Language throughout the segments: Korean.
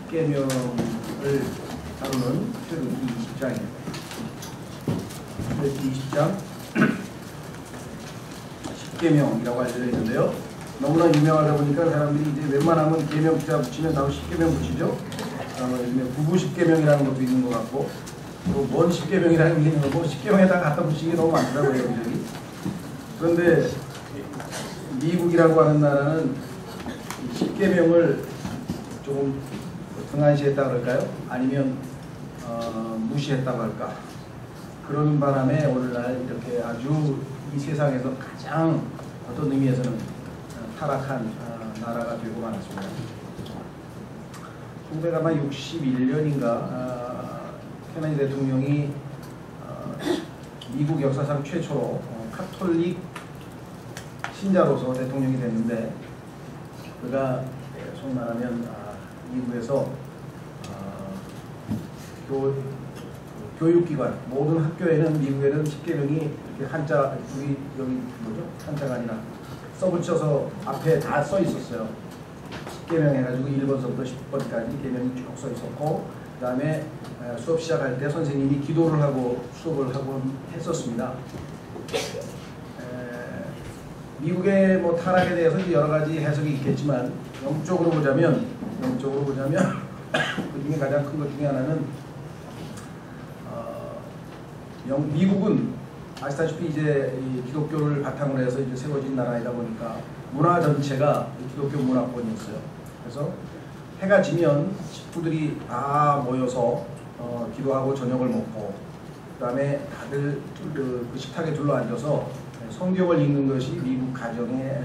10계명을 다루는 출애굽기 20장입니다. 출애굽기 20장 10계명이라고 알려져 있는데요. 너무나 유명하다 보니까 사람들이 이제 웬만하면 계명 자 붙이면 바로 10계명 붙이죠. 부부 10계명이라는 것도 있는 것 같고, 또 뭔 10계명이라는 게 있는 거고, 10계명에다가 갖다 붙이는 게 너무 많더라고요, 여기저기. 그런데 미국이라고 하는 나라는 10계명을 조금 등한시했다 그럴까요? 아니면 무시했다고 할까? 그런 바람에 오늘날 이렇게 아주 이 세상에서 가장 어떤 의미에서는 타락한 나라가 되고 말았습니다. 1961년인가 케네디 대통령이 미국 역사상 최초로 카톨릭 신자로서 대통령이 됐는데, 그가 소위 말하면 미국에서 교육기관, 모든 학교에는 미국에는 10계명이 이렇게 한자, 여기 뭐죠? 한자가 아니라 써붙여서 앞에 다 써 있었어요. 10계명 해가지고 1번서부터 10번까지 계명이 쭉 써 있었고, 그 다음에 수업 시작할 때 선생님이 기도를 하고 수업을 하고 했었습니다. 미국의 뭐 타락에 대해서 여러 가지 해석이 있겠지만, 영적으로 보자면 그 중에 가장 큰 것 중에 하나는 미국은 아시다시피 이제 이 기독교를 바탕으로 해서 이제 세워진 나라이다 보니까 문화 전체가 기독교 문화권이었어요. 그래서 해가 지면 식구들이 다 모여서 기도하고 저녁을 먹고, 그 다음에 다들 그 식탁에 둘러앉아서 성경을 읽는 것이 미국 가정의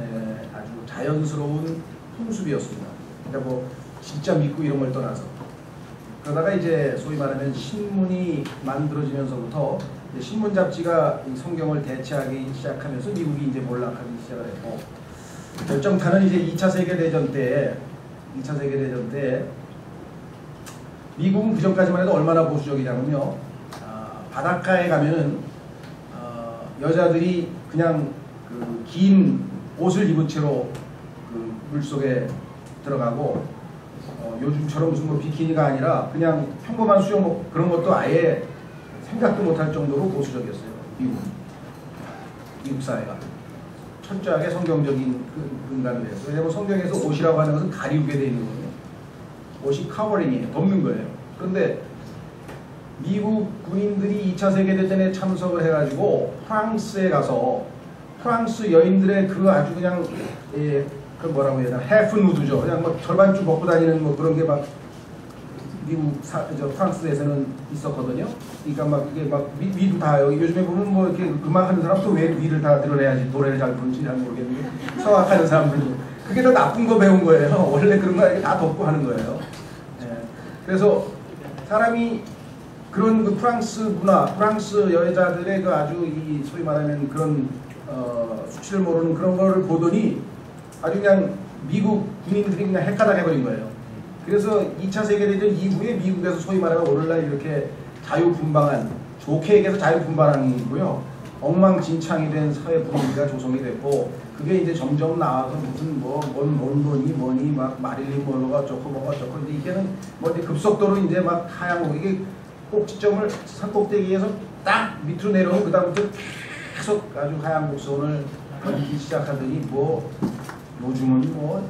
아주 자연스러운 풍습이었습니다. 그러니까 뭐 진짜 믿고 이런 걸 떠나서. 그러다가 이제 소위 말하면 신문이 만들어지면서부터 신문 잡지가 이 성경을 대체하기 시작하면서 미국이 이제 몰락하기 시작을 했고, 결정타는 이제 2차 세계대전 때 미국은 그전까지만 해도 얼마나 보수적이냐면요, 바닷가에 가면은 여자들이 그냥 그 긴 옷을 입은 채로 그 물속에 들어가고, 요즘처럼 무슨 뭐 비키니가 아니라 그냥 평범한 수영복 그런 것도 아예 생각도 못할 정도로 보수적이었어요. 미국 사회가 철저하게 성경적인 근간을 해서. 왜냐하면 성경에서 옷이라고 하는 것은 가리우게 되어 있는 거예요. 옷이 커버링이에요. 덮는 거예요. 그런데 미국 군인들이 2차 세계대전에 참석을 해가지고 프랑스에 가서 프랑스 여인들의 그 아주 그냥 그 뭐라고 해야 되나, 해프 누드죠. 그냥 뭐 절반줄 벗고 다니는 뭐 그런 게 막 미국 프랑스에서는 있었거든요. 그러니까 막 이게 막 위도 다, 여기 요즘에 보면 뭐 이렇게 음악 하는 사람도 왜 위를 다 드러내야지 노래를 잘 부르는지 잘 모르겠는데, 성악하는 사람들도 그게 더 나쁜 거 배운 거예요. 원래 그런 거 다 덮고 하는 거예요. 그래서 사람이 그런 그 프랑스 문화, 프랑스 여자들의 그 아주 이 소위 말하면 그런 수치를 모르는 그런 거를 보더니 아주 그냥 미국 군인들이 그냥 헷가닥 해버린 거예요. 그래서 2차 세계대전 이후에 미국에서 소위 말하면 오늘날 이렇게 자유분방한, 좋게 얘기해서 자유분방이고요, 엉망진창이 된 사회 분위기가 조성이 됐고, 그게 이제 점점 나와서 무슨 뭐니 막 마릴린 먼로가 어쩌고 뭐가 어쩌고, 이제 이게는 뭐 이제 급속도로 이제 막 하향, 이게 꼭지점을 산꼭대기에서 딱 밑으로 내려오면 그다음부터 계속 아주 하향 곡선을 걷기 시작하더니, 뭐 요즘은 뭐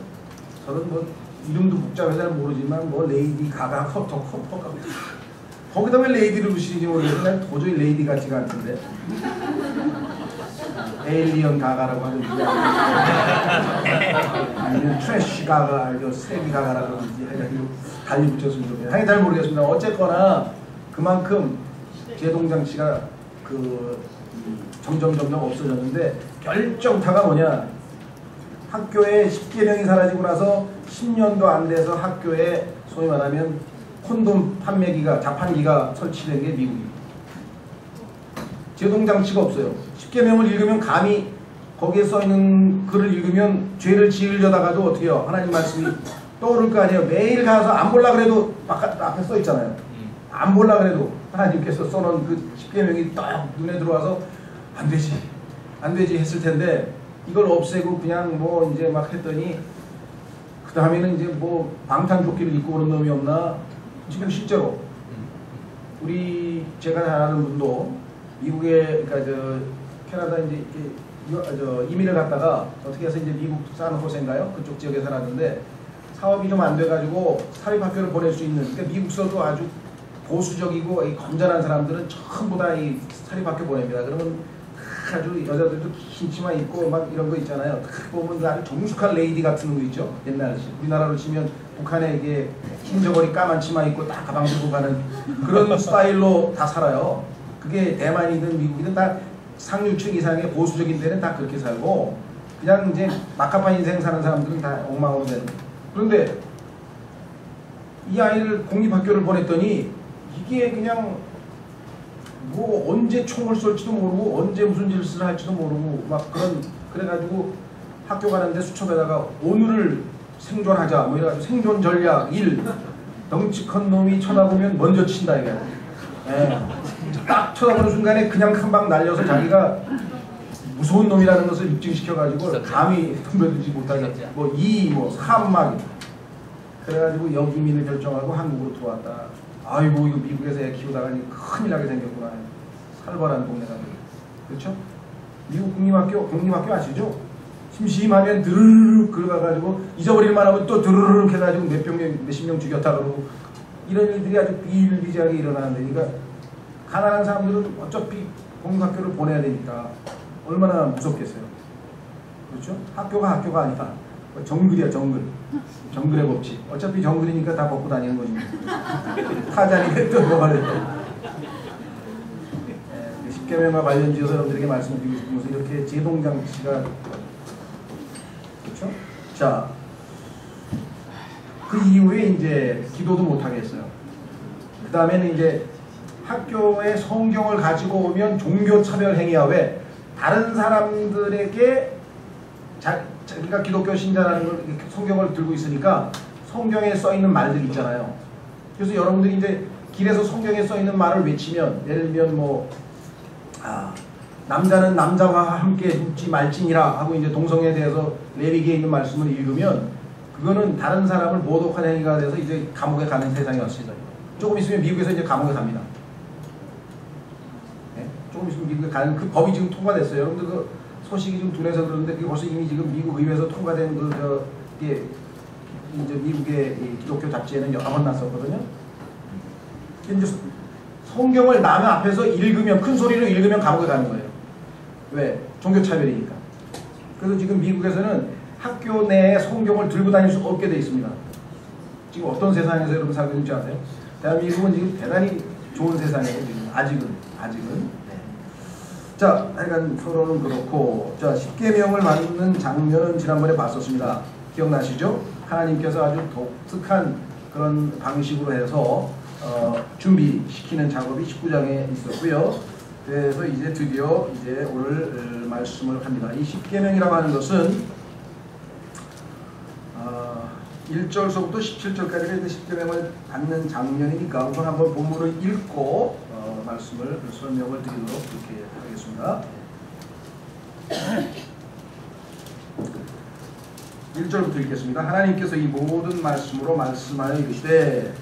저는 뭐 이름도 복잡해서 잘 모르지만 뭐 레이디 가가 커터 거기다 왜 레이디를 붙이는지 모르겠어요. 난 도저히 레이디 같지가 않던데. 에일리언 가가라고 하는지, 아니면 트래쉬 가가, 쓰레기 가가라고 하는지 해가지고 달리 붙였으면 좋겠어요. 하여튼 잘 모르겠습니다. 어쨌거나 그만큼 제동장치가 점점 없어졌는데, 결정타가 뭐냐, 학교에 10계명이 사라지고 나서 10년도 안 돼서 학교에 소위 말하면 콘돔 판매기가, 자판기가 설치된 게 미국입니다. 제동장치가 없어요. 10계명을 읽으면 감히 거기에 써있는 글을 읽으면 죄를 지으려다가도 어떻게 해요? 하나님 말씀이 떠오를 거 아니에요. 매일 가서 안 볼라 그래도 앞에 써있잖아요. 안 볼라 그래도 하나님께서 써놓은 그 10계명이 딱 눈에 들어와서 안 되지 했을 텐데, 이걸 없애고 그냥 뭐 이제 막 했더니 그 다음에는 이제 뭐 방탄조끼를 입고 그런 놈이 없나? 지금 실제로 우리 제가 잘 아는 분도 미국에 그러니까 저 캐나다 이제 이민을 갔다가 어떻게 해서 이제 미국 산호세인가요? 그쪽 지역에 살았는데 사업이 좀 안 돼가지고 사립학교를 보낼 수 있는, 그러니까 미국서도 아주 보수적이고 건전한 사람들은 전부 다 이 사립학교 보냅니다. 그러면 아주 여자들도 긴 치마 입고 막 이런 거 있잖아요. 딱 보면 아주 정숙한 레이디 같은 거 있죠. 옛날 우리나라로 치면 북한에 이게 흰 저고리 까만 치마 입고 딱 가방 들고 가는 그런 스타일로 다 살아요. 그게 대만이든 미국이든 다 상류층 이상의 보수적인 데는 다 그렇게 살고, 그냥 이제 막가판 인생 사는 사람들은 다 엉망으로 되는 거예요. 그런데 이 아이를 공립학교를 보냈더니 이게 그냥 뭐 언제 총을 쏠지도 모르고 언제 무슨 짓을 할지도 모르고 막 그래가지고 학교 가는데 수첩에다가 오늘을 생존하자 뭐 이래가지고 생존 전략 1, 덩치 큰 놈이 쳐다보면 먼저 친다 이게. 예. 딱 쳐다보는 순간에 그냥 한 방 날려서 자기가 무서운 놈이라는 것을 입증시켜가지고 감히 덤벼들지 못하게 뭐 2, 뭐 3막 그래가지고 역이민을 결정하고 한국으로 들어왔다. 아이고 이거 미국에서 애 키우다가 큰일 나게 생겼구나. 살벌한 동네가 되게. 그렇죠? 미국 공립학교 아시죠? 심심하면 드르륵 걸어가가지고 잊어버릴만 하면 또 드르륵 해가지고 몇십 명 죽였다 그러고 이런 일들이 아주 비일비재하게 일어나는데, 그러니까 가난한 사람들은 어차피 공립학교를 보내야 되니까 얼마나 무섭겠어요. 그렇죠? 학교가 아니다. 정글이야 정글. 정글의 법칙. 어차피 정글이니까 다 벗고 다니는 거지. 타자니 됐든 뭐가 됐든. 십계명과 관련지어서 여러분들에게 말씀드리고 싶은 것은 이렇게 제동장치가 그렇죠? 자, 그 이후에 이제 기도도 못 하겠어요. 그 다음에는 이제 학교에 성경을 가지고 오면 종교차별 행위야. 왜? 다른 사람들에게 자기가 기독교 신자라는 걸 성경을 들고 있으니까 성경에 써 있는 말들 있잖아요. 그래서 여러분들이 이제 길에서 성경에 써 있는 말을 외치면, 예를 들면 뭐 남자는 남자와 함께 눕지 말지니라 하고 이제 동성애에 대해서 레위기에 있는 말씀을 읽으면 그거는 다른 사람을 모독한 행위가 돼서 이제 감옥에 가는 세상이 왔습니다. 조금 있으면 미국에서 이제 감옥에 갑니다. 네? 조금 있으면 미국에 가는 그 법이 지금 통과됐어요. 여러분들 그 소식이 좀 둔해서 그러는데 그게 벌써 이미 지금 미국 의회에서 통과된 이제 미국의 기독교 잡지에는 여러 번 났었거든요. 이제 성경을 남의 앞에서 읽으면, 큰 소리로 읽으면 감옥에 가는 거예요. 왜? 종교차별이니까. 그래서 지금 미국에서는 학교 내에 성경을 들고 다닐 수 없게 돼 있습니다. 지금 어떤 세상에서 여러분 살고 있는지 아세요? 대한민국은 지금 대단히 좋은 세상이에요. 지금 아직은. 네. 자, 하여간 서로는 그렇고, 자, 십계명을 만드는 장면은 지난번에 봤었습니다. 기억나시죠? 하나님께서 아주 독특한 그런 방식으로 해서 준비시키는 작업이 19장에 있었고요. 그래서 이제 드디어 이제 오늘 말씀을 합니다. 이 십계명이라고 하는 것은 1절서부터 17절까지가 십계명을 받는 장면이니까 우선 한번 본문을 읽고 말씀을 설명을 드리도록 그렇게 하겠습니다. 1절부터 읽겠습니다. 하나님께서 이 모든 말씀으로 말씀하여 이르시되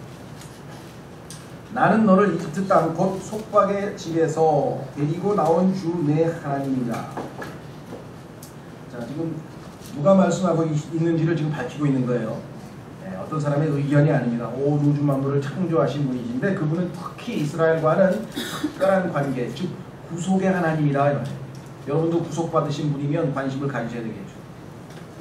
나는 너를 이집트 땅 곧 속박의 집에서 데리고 나온 주 내 하나님이다. 자, 지금 누가 말씀하고 있는지를 지금 밝히고 있는 거예요. 네, 어떤 사람의 의견이 아닙니다. 온 우주 만물을 창조하신 분이신데 그분은 특히 이스라엘과는 특별한 관계, 즉 구속의 하나님이다. 여러분도 구속받으신 분이면 관심을 가지셔야 되겠죠.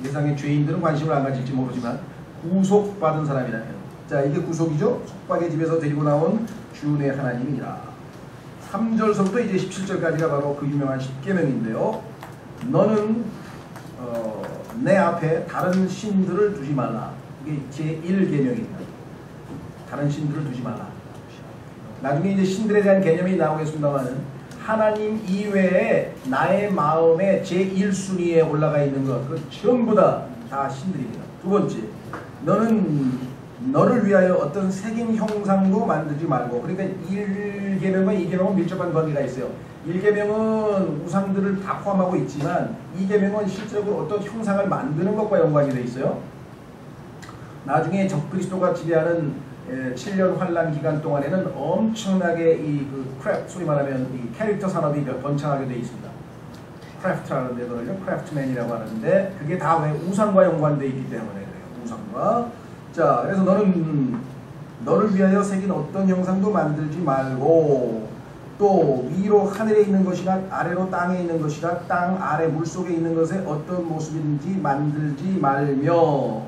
세상의 죄인들은 관심을 안 가질지 모르지만 구속받은 사람이라면, 자, 이게 구속이죠. 속박의 집에서 데리고 나온 주 내 하나님이니라. 3절서부터 이제 17절까지가 바로 그 유명한 십계명인데요. 너는 내 앞에 다른 신들을 두지 말라. 이게 제1계명입니다. 다른 신들을 두지 말라. 나중에 이제 신들에 대한 개념이 나오겠습니다만은 하나님 이외에 나의 마음에 제1순위에 올라가 있는 것, 그 전부 다 신들입니다. 두 번째, 너는 너를 위하여 어떤 색인 형상도 만들지 말고. 그러니까 1계명과 2계명은 밀접한 관계가 있어요. 1계명은 우상들을 다 포함하고 있지만 2계명은 실제로 어떤 형상을 만드는 것과 연관이 되어 있어요. 나중에 적그리스도가 지배하는 7년 환란 기간 동안에는 엄청나게 그 크래프트, 소위 말하면 이 캐릭터 산업이 번창하게 되어 있습니다. 크래프트라는 데도요, 크래프트맨이라고 하는데 그게 다 왜 우상과 연관되어 있기 때문에 그래요. 우상과. 자, 그래서 너를 위하여 새긴 어떤 형상도 만들지 말고 또 위로 하늘에 있는 것이나 아래로 땅에 있는 것이나 땅 아래 물속에 있는 것에 어떤 모습인지 만들지 말며.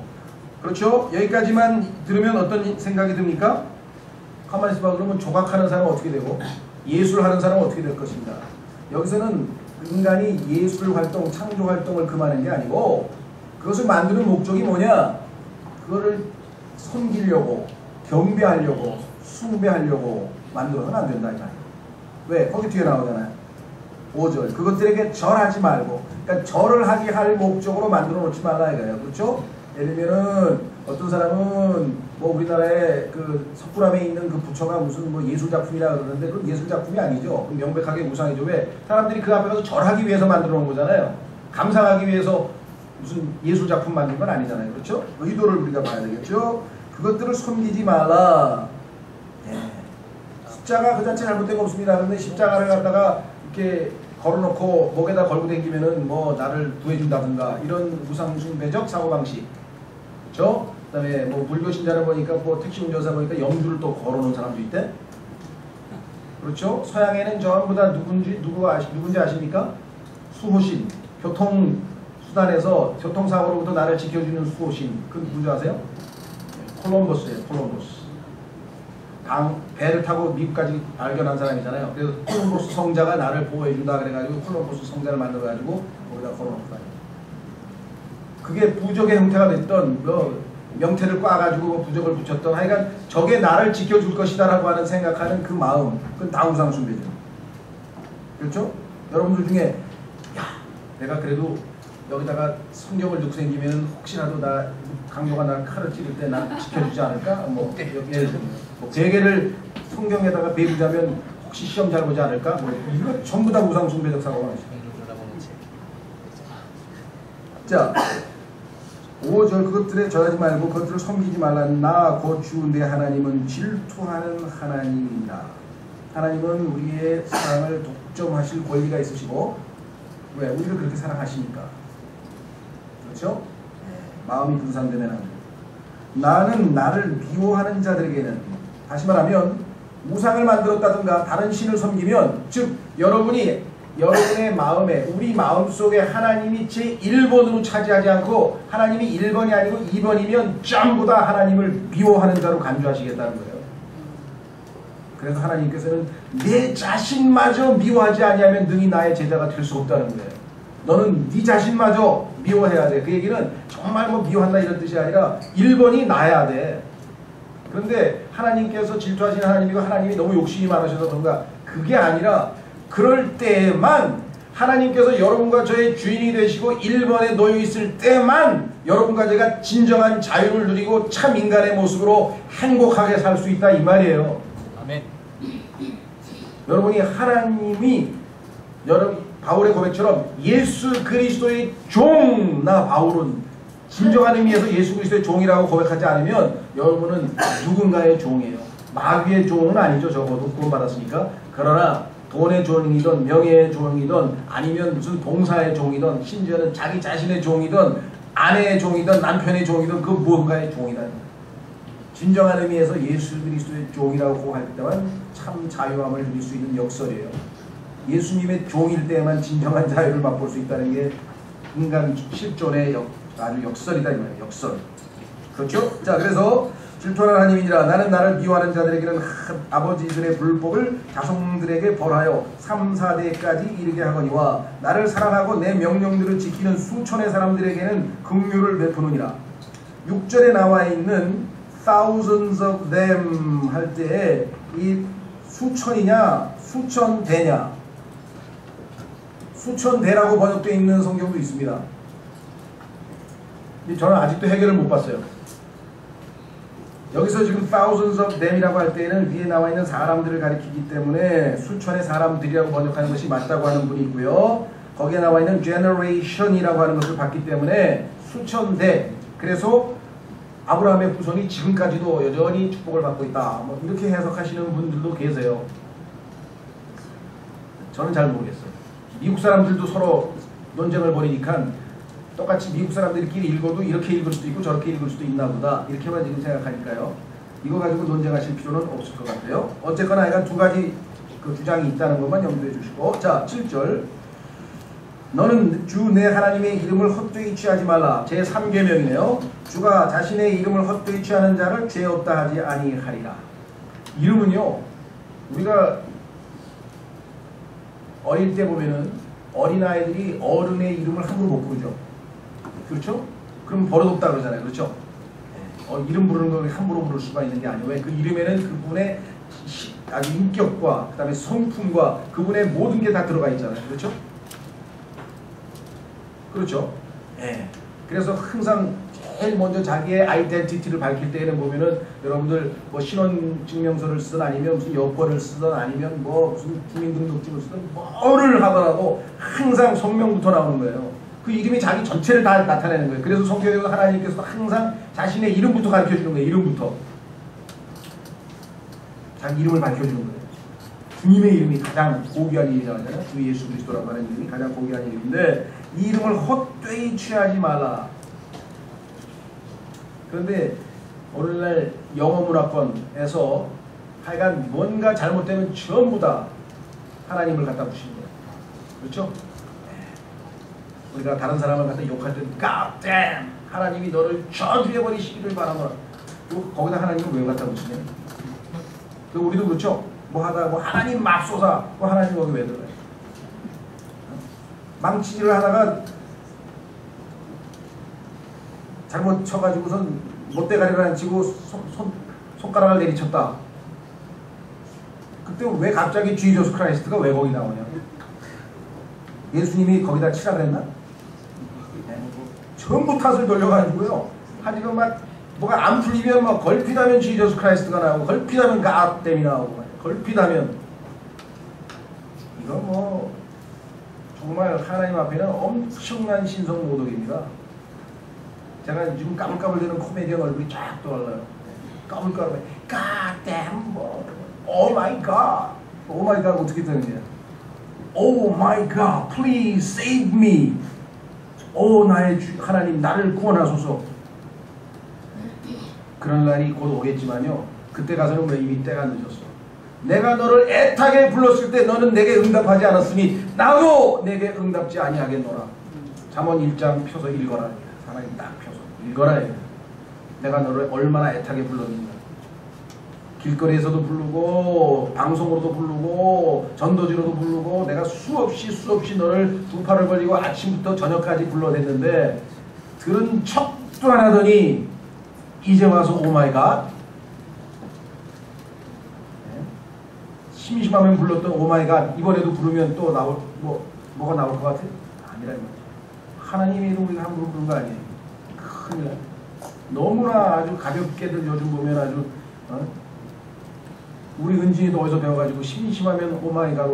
그렇죠? 여기까지만 들으면 어떤 생각이 듭니까? 가만히 있어봐. 그러면 조각하는 사람은 어떻게 되고 예술하는 사람은 어떻게 될 것인가? 여기서는 인간이 예술 활동, 창조 활동을 금하는 게 아니고 그것을 만드는 목적이 뭐냐? 그거를 섬기려고, 경배하려고, 숭배하려고 만들어서는 안 된다 이 말이에요. 왜? 거기 뒤에 나오잖아요. 5절. 그것들에게 절하지 말고, 그러니까 절을 하게 할 목적으로 만들어 놓지 말라 이거예요. 그렇죠? 예를 들면은 어떤 사람은 뭐 우리나라에 그 석굴암에 있는 그 부처가 무슨 뭐 예술작품이라 그러는데 그건 예술작품이 아니죠. 명백하게 우상이죠. 왜? 사람들이 그 앞에 가서 절하기 위해서 만들어 놓은 거잖아요. 감상하기 위해서 무슨 예술작품 만든 건 아니잖아요. 그렇죠? 의도를 우리가 봐야 되겠죠? 그것들을 섬기지 말라. 네. 십자가 그 자체 잘못된 거 없습니다. 그런데 십자가를 갖다가 이렇게 걸어놓고 목에다 걸고 다니면은 뭐 나를 구해준다든가 이런 우상숭배적 사고방식. 그렇죠? 그 다음에 뭐 불교 신자를 보니까 뭐 택시 운전사 보니까 염주를 또 걸어놓은 사람도 있대. 그렇죠? 서양에는 전부 다 누군지 아십니까? 수호신. 교통수단에서 교통사고로부터 나를 지켜주는 수호신. 그 누군지 아세요? 콜럼버스예요. 콜럼버스. 배를 타고 미국까지 발견한 사람이잖아요. 그래서 콜럼버스 성자가 나를 보호해준다 그래가지고 콜럼버스 성자를 만들어가지고 거기다 걸어놓고. 그게 부적의 형태가 됐던 명태를 꽈가지고 부적을 붙였던 하여간 저게 나를 지켜줄 것이다 라고 하는 생각하는 그 마음, 그건 다 우상숭배죠. 그렇죠? 여러분들 중에 야 내가 그래도 여기다가 성경을 넣고 생기면 혹시라도 강도가 날 칼을 찌를 때 나 지켜주지 않을까? 뭐 예를 들면 뭐 베개를 성경에다가 베리자면 혹시 시험 잘 보지 않을까? 뭐 이거 전부 다 우상숭배적 사고가 나죠. 자, 5절 그것들에 절하지 말고 그것들을 섬기지 말라. 나 곧 주 내 하나님은 질투하는 하나님이다. 하나님은 우리의 사랑을 독점하실 권리가 있으시고 왜? 우리를 그렇게 사랑하시니까. 그렇죠? 마음이 분산되면 안 돼. 나는 나를 미워하는 자들에게는, 다시 말하면 우상을 만들었다든가 다른 신을 섬기면, 즉 여러분이 여러분의 마음에, 우리 마음속에 하나님이 제1번으로 차지하지 않고 하나님이 1번이 아니고 2번이면 전부 다 하나님을 미워하는 자로 간주하시겠다는 거예요. 그래서 하나님께서는 내 자신마저 미워하지 아니하면 능히 나의 제자가 될 수 없다는 거예요. 너는 네 자신마저 미워해야 돼. 그 얘기는 정말 뭐 미워한다 이런 뜻이 아니라 1번이 나야 돼. 그런데 하나님께서 질투하시는 하나님이고 하나님이 너무 욕심이 많으셔서 그런가, 그게 아니라 그럴 때만 하나님께서 여러분과 저의 주인이 되시고 1번에 놓여 있을 때만 여러분과 제가 진정한 자유를 누리고 참 인간의 모습으로 행복하게 살 수 있다 이 말이에요. 아멘. 여러분이 하나님이 바울의 고백처럼 예수 그리스도의 종, 나 바울은 진정한 의미에서 예수 그리스도의 종이라고 고백하지 않으면 여러분은 누군가의 종이에요. 마귀의 종은 아니죠. 적어도 구원받았으니까. 그러나 돈의 종이든 명예의 종이든 아니면 무슨 동사의 종이든 심지어는 자기 자신의 종이든 아내의 종이든 남편의 종이든 그 무언가의 종이다. 진정한 의미에서 예수 그리스도의 종이라고 고백할 때만 참 자유함을 누릴 수 있는 역설이에요. 예수님의 종일 때만 진정한 자유를 맛볼 수 있다는 게 인간 실존의 아주 역설이다 이 말이에요. 역설. 그렇죠? 자, 그래서 질투하는 하나님이니라. 나는 나를 미워하는 자들에게는 아버지들의 불법을 자손들에게 벌하여 3, 4대까지 이르게 하거니와 나를 사랑하고 내 명령들을 지키는 수천의 사람들에게는 긍휼을 베푸느니라. 6절에 나와 있는 thousands of them 할 때에 이 수천이냐 수천대냐, 수천대라고 번역되어 있는 성경도 있습니다. 저는 아직도 해결을 못 봤어요. 여기서 지금 thousands of them이라고 할 때는 위에 나와 있는 사람들을 가리키기 때문에 수천의 사람들이라고 번역하는 것이 맞다고 하는 분이 있고요. 거기에 나와 있는 generation이라고 하는 것을 봤기 때문에 수천대, 그래서 아브라함의 후손이 지금까지도 여전히 축복을 받고 있다. 뭐 이렇게 해석하시는 분들도 계세요. 저는 잘 모르겠어요. 미국 사람들도 서로 논쟁을 벌이니까 똑같이 미국 사람들끼리 읽어도 이렇게 읽을 수도 있고 저렇게 읽을 수도 있나 보다. 이렇게만 지금 생각하니까요. 이거 가지고 논쟁하실 필요는 없을 것 같아요. 어쨌거나 약간 두 가지 그 주장이 있다는 것만 염두해 주시고. 자, 7절. 너는 주 내 하나님의 이름을 헛되이 취하지 말라. 제3계명이네요. 주가 자신의 이름을 헛되이 취하는 자를 죄 없다 하지 아니하리라. 이름은요, 우리가 어릴 때 보면은 어린아이들이 어른의 이름을 함부로 못 부르죠. 그렇죠? 그럼 버릇없다 그러잖아요. 그렇죠? 이름 부르는 걸 함부로 부를 수가 있는 게 아니에요. 왜? 그 이름에는 그분의 아주 인격과 그 다음에 성품과 그분의 모든 게 다 들어가 있잖아요. 그렇죠? 그렇죠? 예. 그래서 항상 제일 먼저 자기의 아이덴티티를 밝힐 때에는 보면은 여러분들 뭐 신원증명서를 쓰든 아니면 무슨 여권을 쓰든 아니면 뭐 무슨 주민등록증을 쓰든 뭐를 하더라도 항상 성명부터 나오는 거예요. 그 이름이 자기 전체를 다 나타내는 거예요. 그래서 성경에서 하나님께서 항상 자신의 이름부터 가르쳐주는 거예요. 이름부터. 자기 이름을 밝혀주는 거예요. 주님의 이름이 가장 고귀한 이름이잖아요. 주 예수 그리스도라고 하는 이름이 가장 고귀한 이름인데 이 이름을 헛되이 취하지 말라. 그런데 오늘날 영어문화권에서 하여간 뭔가 잘못되면 전부 다 하나님을 갖다 붙이는 거예요. 그렇죠? 우리가 다른 사람을 갖다 욕할 때는 God damn! 하나님이 너를 저주해버리시기를 바라노라. 거기다 하나님을 왜 갖다 붙이냐? 우리도 그렇죠? 뭐 하다가 뭐 하나님 맙소사 뭐 하나님 거기 왜 들어가요? 망치질을 하다가 잘못 쳐가지고선 못대가리를 안 치고 손가락을 내리쳤다. 그때 왜 갑자기 지저스 크라이스트가 왜 거기 나오냐? 예수님이 거기다 치라 그랬나? 네. 전부 탓을 돌려가지고요. 하지만 막 뭐가 안 풀리면 막 걸핏하면 지저스 크라이스트가 나오고 걸핏하면 갓댐이 나오고 걸핏하면 이거 뭐 정말 하나님 앞에는 엄청난 신성 모독입니다. 제가 지금 까불까불대는 코미디언 얼굴이 쫙 떠올라요. 까불까불 갓댐 뭐 오 마이 갓 오 마이 갓 어떻게 되는 거야? 오 마이 갓 please save me 오 나의 하나님 나를 구원하소서. 그런 날이 곧 오겠지만요. 그때 가서는 왜 이미 때가 늦었어. 내가 너를 애타게 불렀을 때 너는 내게 응답하지 않았으니 나도 내게 응답지 아니하겠노라. 잠언 1장 펴서 읽어라. 하나님 딱 펴서 읽어라. 내가 너를 얼마나 애타게 불렀는가. 길거리에서도 부르고 방송으로도 부르고 전도지로도 부르고 내가 수없이 너를 두 팔을 벌리고 아침부터 저녁까지 불러댔는데 들은 척도 안 하더니 이제 와서 오마이갓 심심하면 불렀던 오마이갓 이번에도 부르면 또 나올 뭐가 나올 것 같아? 아니라는 거죠. 하나님의 이름 우리가 함부로 부른 거 아니에요. 큰일 나요. 너무나 아주 가볍게들 요즘 보면 아주 우리 은진이도 어디서 배워가지고 심심하면 오마이갓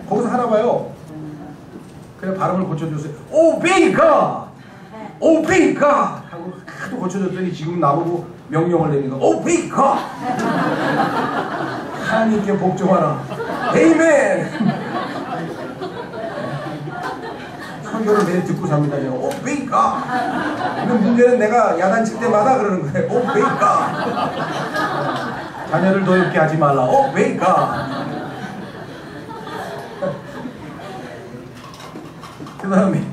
거기서 하나 봐요. 그래 발음을 고쳐줬어요. 오베이갓 오베이갓 하고 하도 고쳐줬더니 지금 나보고 명령을 내니까 오베이갓 하나님께 복종하라. 에이멘. 설교를 매일 듣고 잡니다. 오베이갓. 근데 문제는 내가 야단칠 때마다 그러는 거예요. 오베이갓. 자녀를 더럽게 하지 말라. 오베이갓. 그 다음에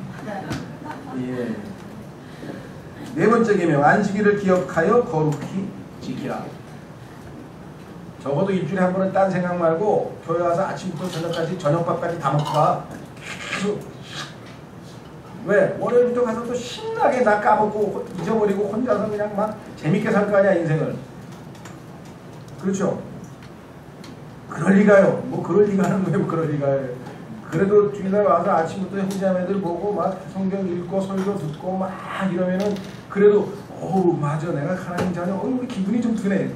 네 번째 계명 안식일을 기억하여 거룩히 지키라. 적어도 일주일에 한 번은 딴 생각 말고 교회 와서 아침부터 저녁까지 저녁밥까지 다 먹고 가. 계속 왜? 월요일부터 가서 또 신나게 다 까먹고 잊어버리고 혼자서 그냥 막 재밌게 살 거 아니야 인생을. 그렇죠? 그럴 리가요. 뭐 그럴 리가는 왜 뭐 그럴 리가요. 그래도 주일날 와서 아침부터 형제자매들 보고 막 성경 읽고 설교 듣고 막 이러면은 그래도 어우 맞아 내가 하나님 자녀 우리 기분이 좀 드네.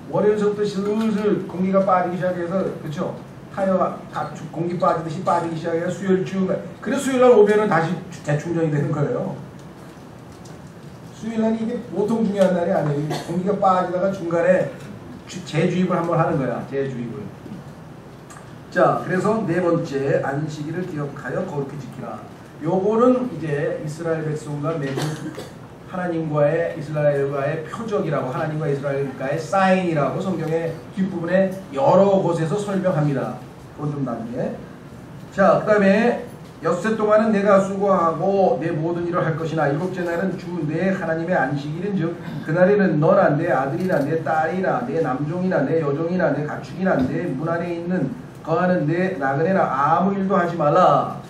월요일서부터 슬슬 공기가 빠지기 시작해서 그렇죠? 타이어가 다 공기 빠지듯이 빠지기 시작해서 수요일 쭉 그래서 수요일날 오면은 다시 재충전이 되는 거예요. 수요일날이 이게 보통 중요한 날이 아니에요. 공기가 빠지다가 중간에 재주입을 한번 하는 거야. 재주입을. 자, 그래서 네 번째, 안식일을 기억하여 거룩히 지키라. 요거는 이제 이스라엘 백성과 매주 하나님과의 이스라엘과의 표적이라고, 하나님과 이스라엘과의 사인이라고 성경의 뒷부분에 여러 곳에서 설명합니다. 그건 좀 나중에. 자, 그 다음에 엿새 동안은 내가 수고하고 내 모든 일을 할 것이나 일곱째 날은 주 내 하나님의 안식일인즉 그날에는 너나 내 아들이나 내 딸이나 내 남종이나 내 여종이나 내 가축이나 내 문 안에 있는 거하는 내 나그네나 아무 일도 하지 말라.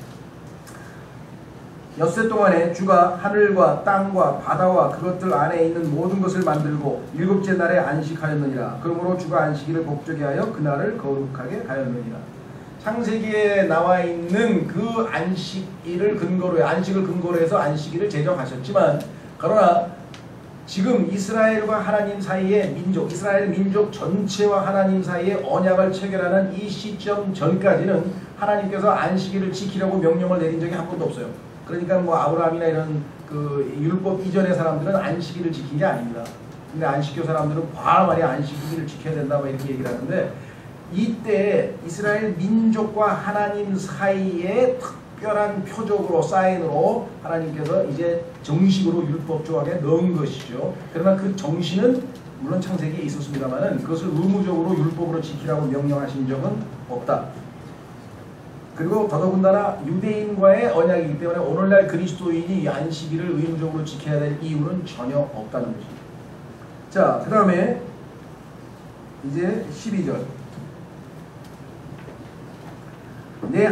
엿새 동안에 주가 하늘과 땅과 바다와 그것들 안에 있는 모든 것을 만들고 일곱째 날에 안식하였느니라. 그러므로 주가 안식일을 복되게 하여 그날을 거룩하게 하였느니라. 창세기에 나와 있는 그 안식일을 근거로, 안식을 근거로 해서 안식일을 제정하셨지만, 그러나 지금 이스라엘과 하나님 사이의 민족, 이스라엘 민족 전체와 하나님 사이의 언약을 체결하는 이 시점 전까지는 하나님께서 안식일을 지키라고 명령을 내린 적이 한 번도 없어요. 그러니까 뭐 아브라함이나 이런 그 율법 이전의 사람들은 안식일을 지킨 게 아닙니다. 근데 안식교 사람들은 과감하게 안식일을 지켜야 된다 뭐 이렇게 얘기를 하는데, 이때 이스라엘 민족과 하나님 사이에 특별한 표적으로, 사인으로 하나님께서 이제 정식으로 율법 조항에 넣은 것이죠. 그러나 그 정신은 물론 창세기에 있었습니다만 그것을 의무적으로 율법으로 지키라고 명령하신 적은 없다. 그리고 더더군다나 유대인과의 언약이기 때문에 오늘날 그리스도인이 이 안식일을 의무적으로 지켜야 될 이유는 전혀 없다는 것입니다. 자, 그 다음에 이제 12절. 내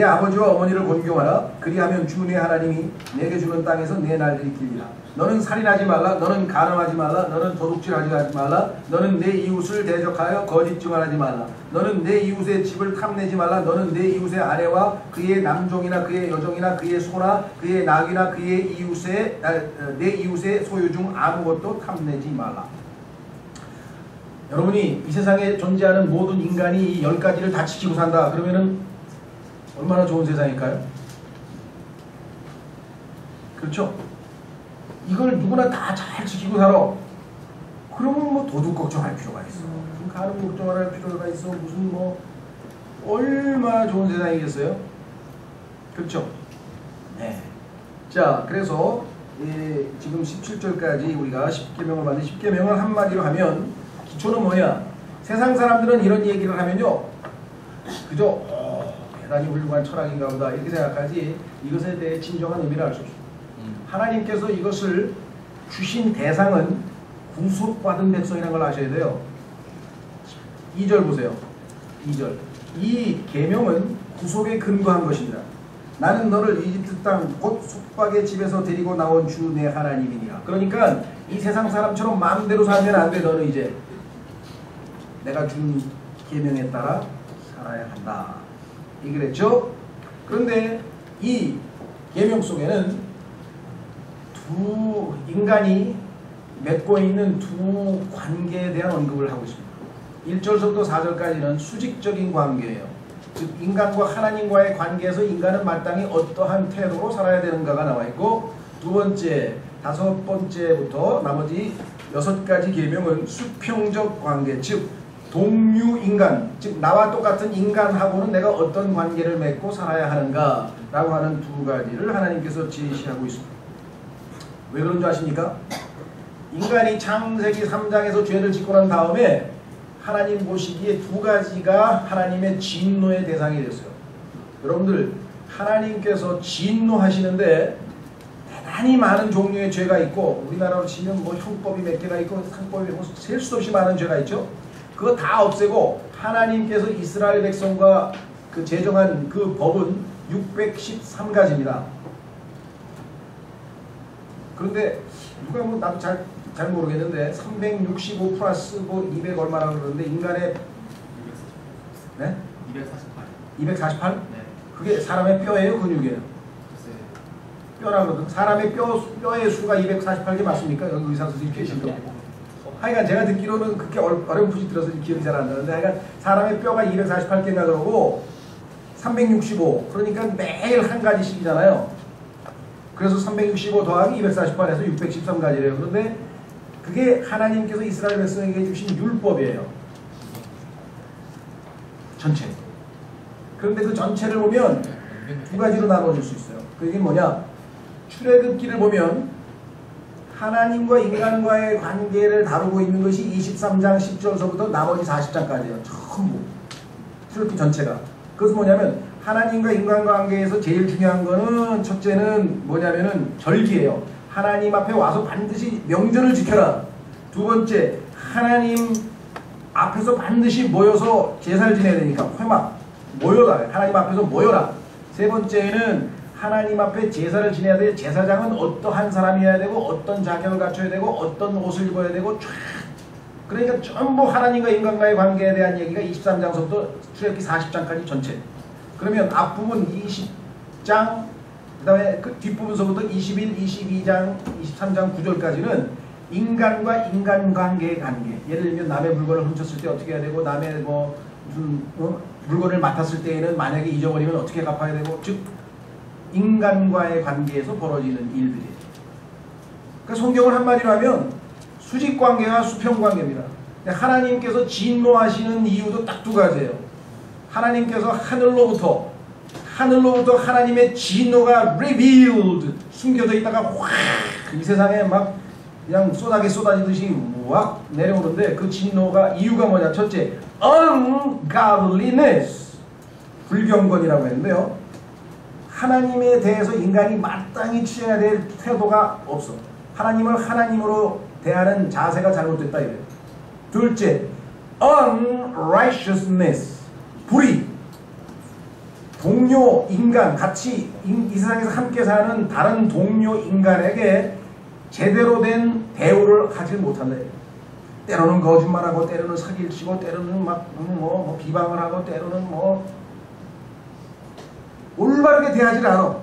아버지와 어머니를 존경하라. 그리하면 주 내 하나님이 내게 주는 땅에서 내 날들이 길리라. 너는 살인하지 말라. 너는 간음하지 말라. 너는 도둑질하지 말라. 너는 내 이웃을 대적하여 거짓 증언하지 말라. 너는 내 이웃의 집을 탐내지 말라. 너는 내 이웃의 아내와 그의 남종이나 그의 여종이나 그의 소나 그의 낙이나 그의 이웃의 내 이웃의 소유 중 아무것도 탐내지 말라. 여러분이 이 세상에 존재하는 모든 인간이 이 10가지를 다 지키고 산다. 그러면은 얼마나 좋은 세상일까요? 그렇죠? 이걸 누구나 다 잘 지키고 살아. 그러면 뭐 도둑 걱정할 필요가 있어. 무슨 간음 걱정할 필요가 있어. 무슨 뭐 얼마나 좋은 세상이겠어요? 그렇죠? 네. 자, 그래서 지금 17절까지 우리가 10계명을 받는 10계명을 한마디로 하면 기초는 뭐냐? 세상 사람들은 이런 얘기를 하면요, 그저 대단히 훌륭한 철학인가 보다 이렇게 생각하지 이것에 대해 진정한 의미를 알 수 없습니다. 하나님께서 이것을 주신 대상은 구속받은 백성이라는 걸 아셔야 돼요. 2절 보세요. 2절. 이 계명은 구속에 근거한 것입니다. 나는 너를 이집트 땅 곧 속박의 집에서 데리고 나온 주 내 하나님이니라. 그러니까 이 세상 사람처럼 마음대로 살면 안 돼. 너는 이제 내가 준 계명에 따라 살아야 한다. 이 그랬죠? 그런데 이 계명 속에는 두 인간이 맺고 있는 두 관계에 대한 언급을 하고 있습니다. 1절부터 4절까지는 수직적인 관계예요. 즉 인간과 하나님과의 관계에서 인간은 마땅히 어떠한 태도로 살아야 되는가가 나와 있고, 두 번째, 다섯 번째부터 나머지 6가지 계명은 수평적 관계, 즉 동류인간, 즉 나와 똑같은 인간하고는 내가 어떤 관계를 맺고 살아야 하는가 라고 하는 두 가지를 하나님께서 제시하고 있습니다. 왜 그런 줄 아십니까? 인간이 창세기 3장에서 죄를 짓고 난 다음에 하나님 보시기에 두 가지가 하나님의 진노의 대상이 됐어요. 여러분들, 하나님께서 진노하시는데 대단히 많은 종류의 죄가 있고, 우리나라로 치면 뭐 형법이 몇 개가 있고 상법이 뭐 셀 수 없이 많은 죄가 있죠. 그거 다 없애고 하나님께서 이스라엘 백성과 그 제정한 그 법은 613가지입니다. 그런데 누가 뭐 나도 잘 모르겠는데 365 플러스 뭐 200 얼마라고 그러는데 인간의 248. 네? 248? 네. 그게 사람의 뼈예요, 근육이에요? 뼈라고 그러거든. 사람의 뼈의 수가 248개 맞습니까? 여기 의사 선생님 계신데. 하여간 제가 듣기로는 그렇게 어렴풋이 들어서 기억이 잘 안 나는데, 하여간 사람의 뼈가 248개인가 그러고 365, 그러니까 매일 한 가지씩이잖아요. 그래서 365 더하기 248에서 613가지래요. 그런데 그게 하나님께서 이스라엘 백성에게 주신 율법이에요. 전체. 그런데 그 전체를 보면 두 가지로 나눠줄 수 있어요. 그게 뭐냐? 출애굽기를 보면 하나님과 인간과의 관계를 다루고 있는 것이 23장 10절서부터 나머지 40장까지예요. 전부. 출애굽기 전체가. 그것은 뭐냐면 하나님과 인간관계에서 제일 중요한 거는 첫째는 뭐냐면은 절기예요. 하나님 앞에 와서 반드시 명절을 지켜라. 두 번째, 하나님 앞에서 반드시 모여서 제사를 지내야 되니까 회막 모여라. 하나님 앞에서 모여라. 세 번째는 하나님 앞에 제사를 지내야 돼. 제사장은 어떠한 사람이어야 되고 어떤 자격을 갖춰야 되고 어떤 옷을 입어야 되고 쫙. 그러니까 전부 하나님과 인간과의 관계에 대한 얘기가 23장서부터 출애굽기 40장까지 전체. 그러면 앞부분 20장 그 다음에 그 뒷부분서부터 21, 22장, 23장 9절까지는 인간과 인간관계의 관계. 예를 들면 남의 물건을 훔쳤을 때 어떻게 해야 되고 남의 뭐 무슨 물건을 맡았을 때에는 만약에 잊어버리면 어떻게 갚아야 되고 즉 인간과의 관계에서 벌어지는 일들이에요. 그러니까 성경을 한마디로 하면 수직관계와 수평관계입니다. 하나님께서 진노하시는 이유도 딱 두 가지예요. 하나님께서 하늘로부터 하나님의 진노가 revealed 숨겨져 있다가 확 이 세상에 막 그냥 쏟아게 쏟아지듯이 확 내려오는데 그 진노가 이유가 뭐냐? 첫째, ungodliness 불경건이라고 했는데요. 하나님에 대해서 인간이 마땅히 취해야 될 태도가 없어. 하나님을 하나님으로 대하는 자세가 잘못됐다 이래요. 둘째, unrighteousness 불의. 동료 인간 같이 이 세상에서 함께 사는 다른 동료 인간에게 제대로 된 대우를 하지 못한다. 때로는 거짓말하고 때로는 사기를 치고 때로는 막 비방을 하고 때로는 올바르게 대하지 않아.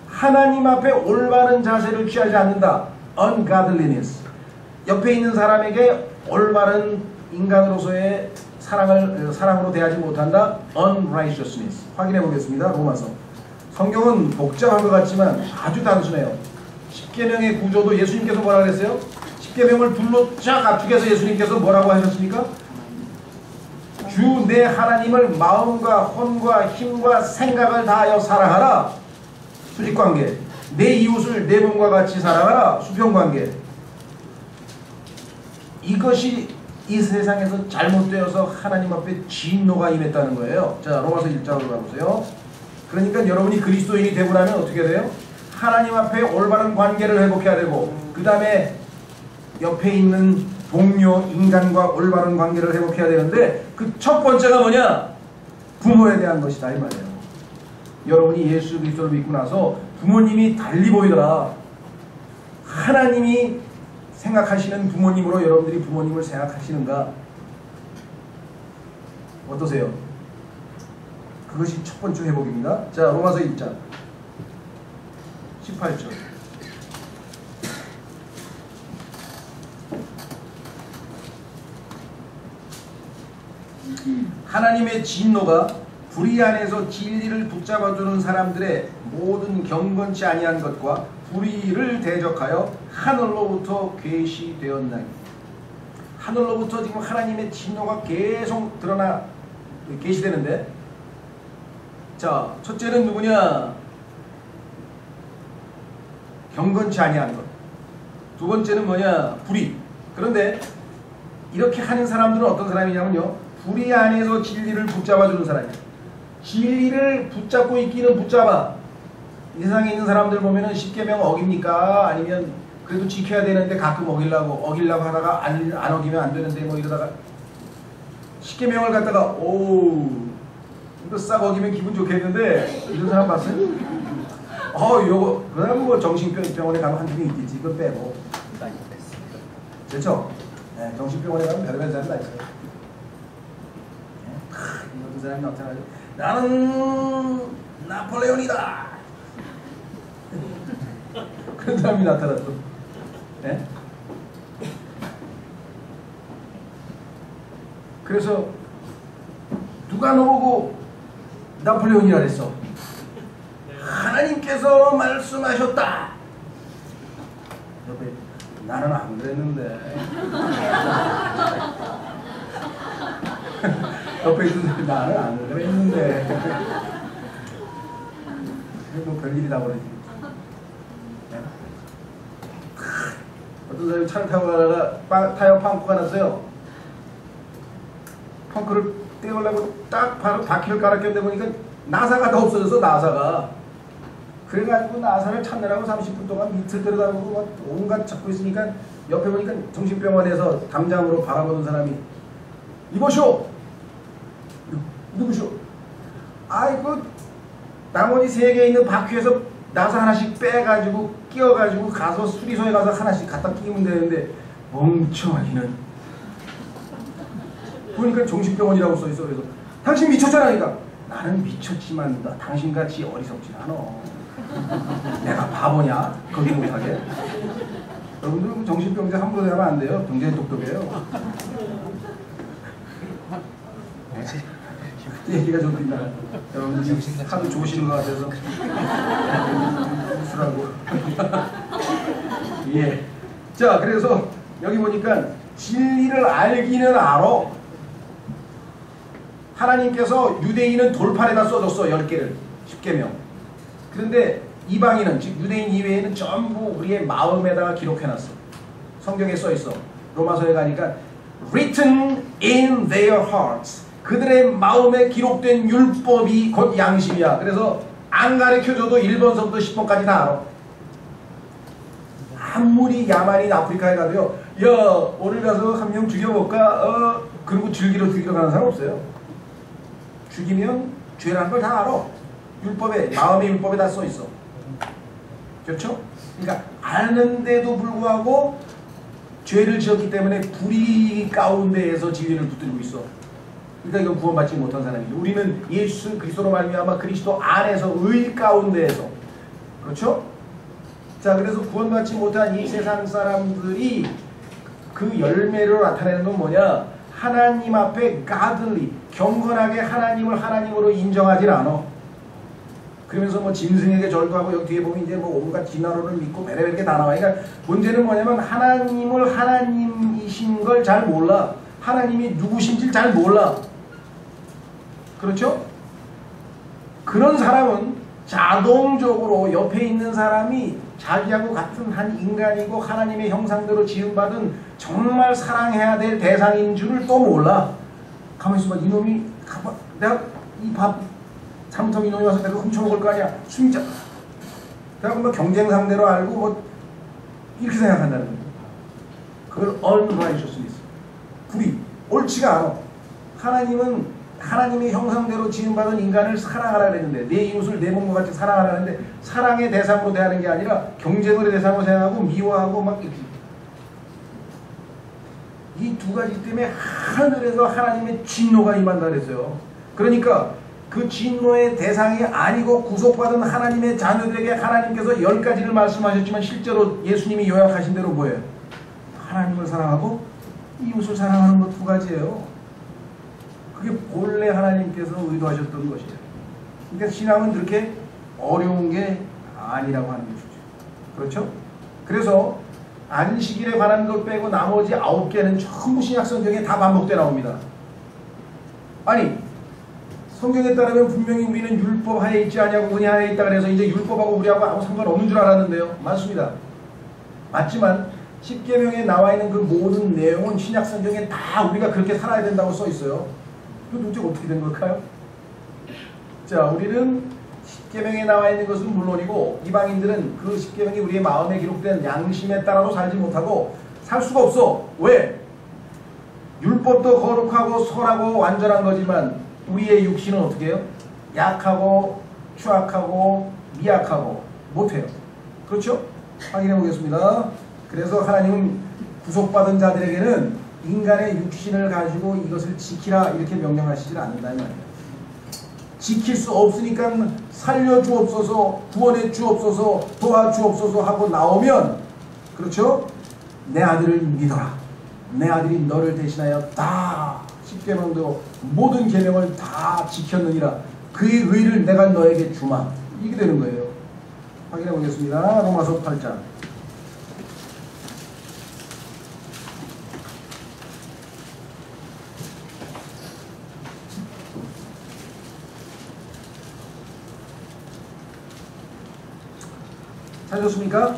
하나님 앞에 올바른 자세를 취하지 않는다. ungodliness. 옆에 있는 사람에게 올바른 인간으로서의 사랑으로 대하지 못한다. unrighteousness. 확인해 보겠습니다. 로마서. 성경은 복잡한 것 같지만 아주 단순해요. 십계명의 구조도 예수님께서 뭐라 그랬어요? 십계명을 둘로 쫙 압축해서 예수님께서 뭐라고 하셨습니까? 주 내 하나님을 마음과 혼과 힘과 생각을 다하여 사랑하라. 수직관계. 내 이웃을 내 몸과 같이 사랑하라. 수평관계. 이것이 이 세상에서 잘못되어서 하나님 앞에 진노가 임했다는 거예요. 자, 로마서 1장으로 가보세요. 그러니까 여러분이 그리스도인이 되고 나면 어떻게 돼요? 하나님 앞에 올바른 관계를 회복해야 되고 그 다음에 옆에 있는 동료 인간과 올바른 관계를 회복해야 되는데 그 첫 번째가 뭐냐? 부모에 대한 것이다 이 말이에요. 여러분이 예수 그리스도를 믿고 나서 부모님이 달리 보이더라. 하나님이 생각하시는 부모님으로 여러분들이 부모님을 생각하시는가? 어떠세요? 그것이 첫 번째 회복입니다. 자, 로마서 1장 18절. 하나님의 진노가 불의 안에서 진리를 붙잡아주는 사람들의 모든 경건치 아니한 것과 불의를 대적하여 하늘로부터 계시되었나니. 하늘로부터 지금 하나님의 진노가 계속 드러나 계시되는데, 자, 첫째는 누구냐? 경건치 아니한 것. 두 번째는 뭐냐? 불의. 그런데 이렇게 하는 사람들은 어떤 사람이냐면요, 불의 안에서 진리를 붙잡아주는 사람이에요. 진리를 붙잡고 있기는 붙잡아. 이 세상에 있는 사람들 보면은 십계명 어깁니까? 아니면 그래도 지켜야 되는데 가끔 어기려고 하다가 안 어기면 안 되는데 뭐 이러다가 십계명을 갖다가 이거 싹 어기면 기분 좋겠는데 이런 사람 봤어요? 요거 그 사람 뭐 정신병원에 가면 한두 명 있겠지. 이거 빼고 그렇죠? 네, 정신병원에 가면 별의별 사람 다 있어요. 어떤 사람이 나타나죠. 나는 나폴레온이다. 그런 사람이 나타났어. 네? 그래서 누가 너보고 나폴레온이라 그랬어? 하나님께서 말씀하셨다. 나는 안 그랬는데. 옆에 있는 사람이 나는 안 그랬는데. 뭐 별일이다 그러지. 어떤 사람이 차를 타고 가다가 타이어 펑크가 났어요. 펑크를 떼우려고 딱 바로 바퀴를 깔아 꼈는데 보니까 나사가 더 없어져서 나사가. 그래가지고 나사를 찾느라고 30분 동안 밑을 들여다보고 온갖 찾고 있으니까 옆에 보니까 정신병원에서 담장으로 바라보는 사람이 이보쇼! 누구쇼? 아이고 나머지 3개 있는 바퀴에서 나사 하나씩 빼가지고 끼워가지고 가서 수리소에 가서 하나씩 갖다 끼면 되는데 멍청하기는 보니까 정신병원이라고 써있어. 그래서 당신 미쳤잖아니까. 나는 미쳤지만 당신같이 어리석진 않아. 내가 바보냐? 거기 못하게. 여러분들 정신병자 함부로 대하면 안 돼요. 굉장히 똑똑해요. 얘기가 좀 빈다. 여러분들 하도 좋으시는 것 같아서 웃으라고. 예. 자, 그래서 여기 보니까 진리를 알기는 알아. 하나님께서 유대인은 돌판에다 써줬어. 10개를 10계명. 그런데 이방인은 즉 유대인 이외에는 전부 우리의 마음에다가 기록해놨어. 성경에 써있어. 로마서에 가니까 written in their hearts. 그들의 마음에 기록된 율법이 곧 양심이야. 그래서 안 가르쳐줘도 1번서부터 10번까지 다 알아. 아무리 야만인 아프리카에 가도요. 야 오늘 가서 한 명 죽여볼까? 그리고 죽이러 가는 사람 없어요. 죽이면 죄라는 걸 다 알아. 율법에 마음의 율법에 다 써있어. 그렇죠? 그러니까 아는데도 불구하고 죄를 지었기 때문에 불의 가운데에서 진리를 붙들고 있어. 그러니까 이건 구원받지 못한 사람이죠. 우리는 예수 그리스도로 말미암아 그리스도 안에서 의 가운데에서. 그렇죠? 자, 그래서 구원받지 못한 이 세상 사람들이 그 열매로 나타내는 건 뭐냐? 하나님 앞에 godly, 경건하게 하나님을 하나님으로 인정하지 않아. 그러면서 뭐 짐승에게 절도하고 여기 뒤에 보면 이제 뭐 온갖 진화론을 믿고 베레베 이렇게 다 나와. 그러니까 문제는 뭐냐면 하나님을 하나님이신 걸 잘 몰라. 하나님이 누구신지 잘 몰라. 그렇죠? 그런 사람은 자동적으로 옆에 있는 사람이 자기하고 같은 한 인간이고 하나님의 형상대로 지음받은 정말 사랑해야 될 대상인 줄을 또 몰라. 가만히 있어봐. 이놈이 내가 이 밥 잘못하면 이놈이 와서 내가 훔쳐먹을 거 아니야. 숨자. 내가 뭐 경쟁 상대로 알고 뭐 이렇게 생각한다는 거야. 그걸 unrighteousness. 불이 옳지가 않아. 하나님은 하나님의 형상대로 지음받은 인간을 사랑하라 그랬는데 내 이웃을 내 몸과 같이 사랑하라 했는데 사랑의 대상으로 대하는 게 아니라 경쟁의 대상으로 생각하고 미워하고 막 이렇게. 이 두 가지 때문에 하늘에서 하나님의 진노가 임한다 그랬어요. 그러니까 그 진노의 대상이 아니고 구속받은 하나님의 자녀들에게 하나님께서 10가지를 말씀하셨지만 실제로 예수님이 요약하신 대로 뭐예요? 하나님을 사랑하고 이웃을 사랑하는 것 2가지예요. 그게 본래 하나님께서 의도하셨던 것이죠. 그러니까 신앙은 그렇게 어려운 게 아니라고 하는 것이죠. 그렇죠? 그래서 안식일에 관한 것 빼고 나머지 9개는 전부 신약 성경에 다 반복돼 나옵니다. 아니 성경에 따르면 분명히 우리는 율법 하에 있지 않냐고 은혜 하에 있다 그래서 이제 율법하고 우리하고 아무 상관없는 줄 알았는데요. 맞습니다. 맞지만 10계명에 나와 있는 그 모든 내용은 신약 성경에 다 우리가 그렇게 살아야 된다고 써 있어요. 그 도대체 어떻게 된 걸까요? 자, 우리는 10계명에 나와 있는 것은 물론이고 이방인들은 그 10계명이 우리의 마음에 기록된 양심에 따라도 살지 못하고 살 수가 없어. 왜? 율법도 거룩하고 선하고 완전한 거지만 우리의 육신은 어떻게 해요? 약하고 추악하고 미약하고 못해요. 그렇죠? 확인해 보겠습니다. 그래서 하나님은 구속받은 자들에게는 인간의 육신을 가지고 이것을 지키라 이렇게 명령하시질 않는다는 말이에요. 지킬 수 없으니까 살려주옵소서, 구원해 주옵소서, 도와주옵소서 하고 나오면 그렇죠? 내 아들을 믿어라. 내 아들이 너를 대신하여 다 10계명도 모든 계명을 다 지켰느니라. 그의 의를 내가 너에게 주마. 이게 되는 거예요. 확인해 보겠습니다. 로마서 8장. 찾으셨습니까?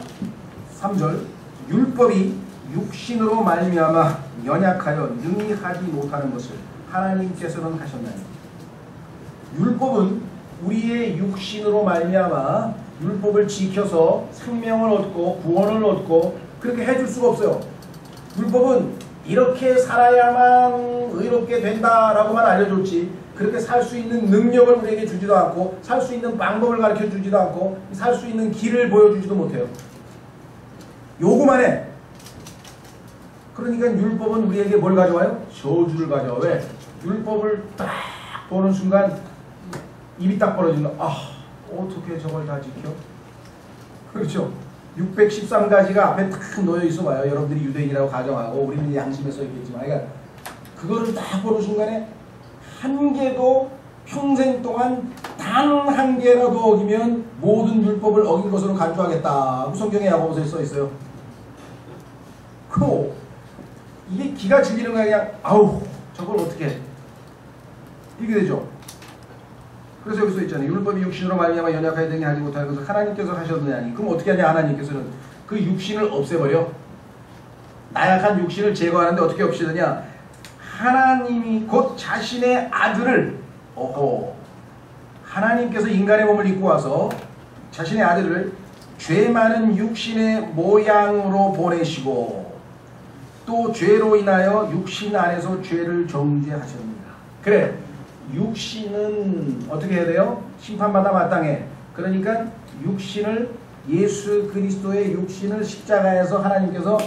3절 율법이 육신으로 말미암아 연약하여 능히 하지 못하는 것을 하나님께서는 하셨나니. 율법은 우리의 육신으로 말미암아 율법을 지켜서 생명을 얻고 구원을 얻고 그렇게 해줄 수가 없어요. 율법은 이렇게 살아야만 의롭게 된다라고만 알려줬지 그렇게 살 수 있는 능력을 우리에게 주지도 않고 살 수 있는 방법을 가르쳐 주지도 않고 살 수 있는 길을 보여주지도 못해요. 요구만 해. 그러니까 율법은 우리에게 뭘 가져와요? 저주를 가져와. 왜? 율법을 딱 보는 순간 입이 딱 벌어진다. 아, 어떻게 저걸 다 지켜? 그렇죠? 613가지가 앞에 딱 놓여 있어 봐요. 여러분들이 유대인이라고 가정하고 우리는 양심에 써 있겠지만 그러니까 그거를 딱 보는 순간에 한 개도 평생 동안 단 한 개라도 어기면 모든 율법을 어긴 것으로 간주하겠다. 성경에 야고보서에 써 있어요. 이게 기가 질리는 거야. 그냥 아우 저걸 어떻게 해. 이게 되죠. 그래서 여기 써 있잖아요. 율법이 육신으로 말미암아 연약하여 등이 하지 못하는 것을 하나님께서 하셨느냐니. 그럼 어떻게 하냐. 하나님께서는 그 육신을 없애버려. 나약한 육신을 제거하는데 어떻게 없애느냐. 하나님이 곧 자신의 아들을 하나님께서 인간의 몸을 입고 와서 자신의 아들을 죄 많은 육신의 모양으로 보내시고 또 죄로 인하여 육신 안에서 죄를 정죄하셨습니다. 그래 육신은 어떻게 해야 돼요? 심판받아 마땅해. 그러니까 육신을 예수 그리스도의 육신을 십자가에서 하나님께서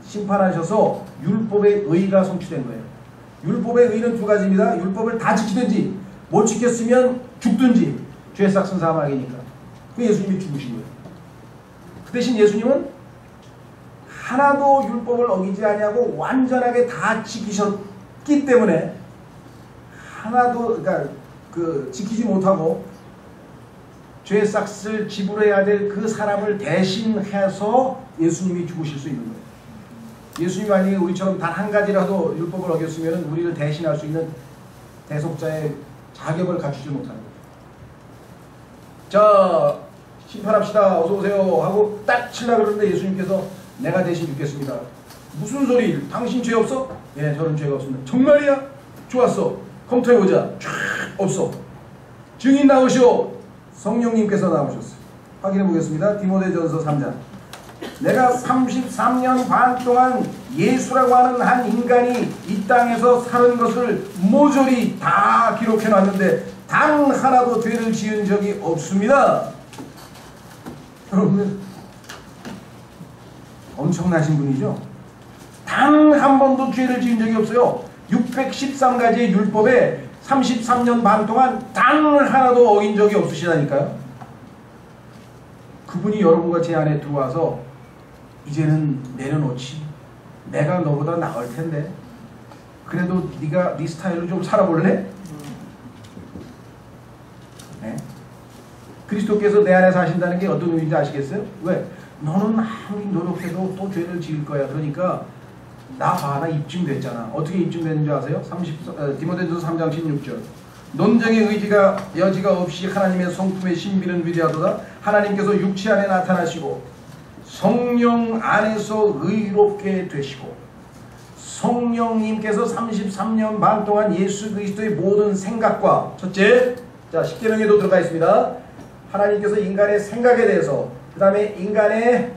심판하셔서 율법의 의가 성취된 거예요. 율법의 의는 두 가지입니다. 율법을 다 지키든지 못 지켰으면 죽든지 죄삭은 사망이니까. 그 예수님이 죽으신 거예요. 그 대신 예수님은 하나도 율법을 어기지 아니하고 완전하게 다 지키셨기 때문에 하나도 그러니까 지키지 못하고 죄삭을 지불해야 될 그 사람을 대신해서 예수님이 죽으실 수 있는 거예요. 예수님이 만약에 우리처럼 단 한 가지라도 율법을 어겼으면 우리를 대신할 수 있는 대속자의 자격을 갖추지 못하는 거예요. 자, 심판합시다. 어서오세요. 하고 딱 치려고 그러는데 예수님께서 내가 대신 죽겠습니다. 무슨 소리? 당신 죄 없어? 예, 저는 죄가 없습니다. 정말이야? 좋았어. 검토해보자. 쫙 없어. 증인 나오시오. 성령님께서 나오셨어요. 확인해보겠습니다. 디모데전서 3장. 내가 33년 반 동안 예수라고 하는 한 인간이 이 땅에서 사는 것을 모조리 다 기록해놨는데 단 하나도 죄를 지은 적이 없습니다. 여러분 엄청나신 분이죠. 단 한 번도 죄를 지은 적이 없어요. 613가지의 율법에 33년 반 동안 단 하나도 어긴 적이 없으시다니까요. 그분이 여러분과 제 안에 들어와서 이제는 내려놓지. 내가 너보다 나을 텐데 그래도 네가 네 스타일로 좀 살아볼래? 네? 그리스도께서 내 안에 사신다는 게 어떤 의미인지 아시겠어요? 왜? 너는 아무리 노력해도 또 죄를 지을 거야. 그러니까 나 봐. 나 입증됐잖아. 어떻게 입증되는지 아세요? 디모데전서 3장 16절. 논쟁의 여지가 없이 하나님의 성품의 신비는 위대하도다. 하나님께서 육체 안에 나타나시고 성령 안에서 의롭게 되시고 성령님께서 33년 반 동안 예수 그리스도의 모든 생각과 첫째, 자 10계명에도 들어가 있습니다. 하나님께서 인간의 생각에 대해서 그 다음에 인간의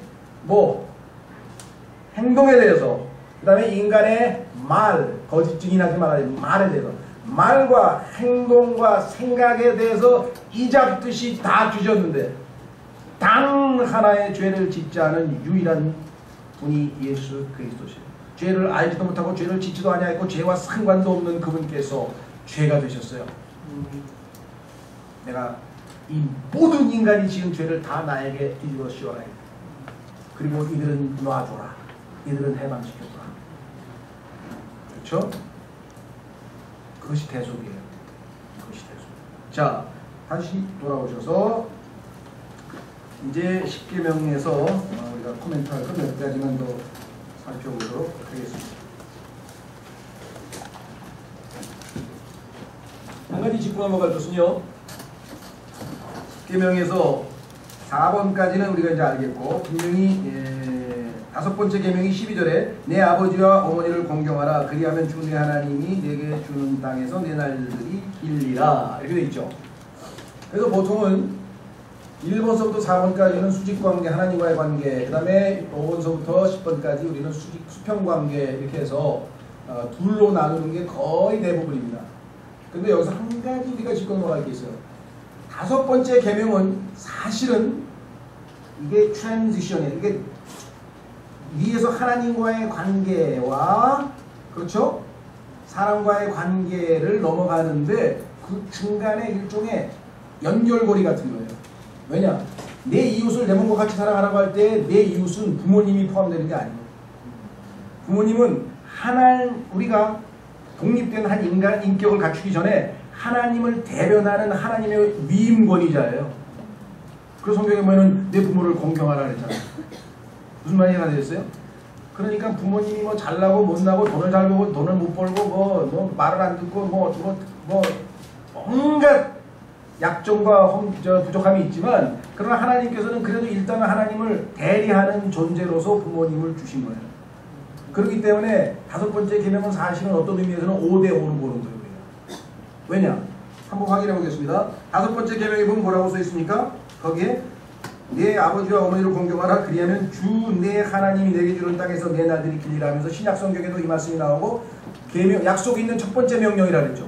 행동에 대해서 그 다음에 인간의 말, 거짓 증인하지 말아야 말에 대해서 말과 행동과 생각에 대해서 이잡듯이 다 주셨는데 단 하나의 죄를 짓지 않은 유일한 분이 예수 그리스도시에요. 죄를 알지도 못하고 죄를 짓지도 아니하고 죄와 상관도 없는 그분께서 죄가 되셨어요. 내가 이 모든 인간이 지은 죄를 다 나에게 뒤집어 씌워라. 그리고 이들은 놔줘라. 이들은 해방시켜줘라. 그렇죠? 그것이 대속이에요. 그것이 대속. 자, 다시 돌아오셔서 이제 10계명에서 우리가 코멘트할 것 몇 가지만 더 살펴보도록 하겠습니다. 한 가지 짚고 넘어갈 것은요. 10계명에서 4번까지는 우리가 이제 알겠고, 분명히 다섯 번째 계명이 12절에 내 아버지와 어머니를 공경하라. 그리하면 주 내 하나님이 내게 주는 땅에서 내 날들이 길리라. 이렇게 돼 있죠. 그래서 보통은 1번서부터 4번까지는 수직관계, 하나님과의 관계, 그 다음에 5번서부터 10번까지 우리는 수평관계 이렇게 해서 둘로 나누는 게 거의 대부분입니다. 근데 여기서 한 가지 우리가 짚고 넘어갈 게 있어요. 다섯 번째 계명은 사실은 이게 트랜지션이에요. 이게 위에서 하나님과의 관계와 그렇죠? 사람과의 관계를 넘어가는데 그 중간에 일종의 연결고리 같은 거예요. 왜냐? 내 이웃을 내 몸과 같이 사랑하라고 할 때 내 이웃은 부모님이 포함되는 게 아니에요. 부모님은 우리가 독립된 한 인간 인격을 갖추기 전에 하나님을 대변하는 하나님의 위임 권위자예요. 그래서 성경에 보면 내 부모를 공경하라 그랬잖아요. 무슨 말이 이해가 되겠어요? 그러니까 부모님이 뭐 잘나고 못나고 돈을 잘 벌고 돈을 못 벌고 뭐 말을 안 듣고 뭐 온갖 약점과 부족함이 있지만, 그러나 하나님께서는 그래도 일단은 하나님을 대리하는 존재로서 부모님을 주신 거예요. 그렇기 때문에 다섯 번째 계명은 사실은 어떤 의미에서는 5대5로 보는 거예요. 왜냐? 한번 확인해 보겠습니다. 다섯 번째 계명에 보면 뭐라고 써 있습니까? 거기에 내 아버지와 어머니를 공경하라. 그리하면 주 내 하나님이 내게 주는 땅에서 내 날들이 길리라 하면서 신약 성경에도 이 말씀이 나오고, 계명, 약속이 있는 첫 번째 명령이라 그랬죠.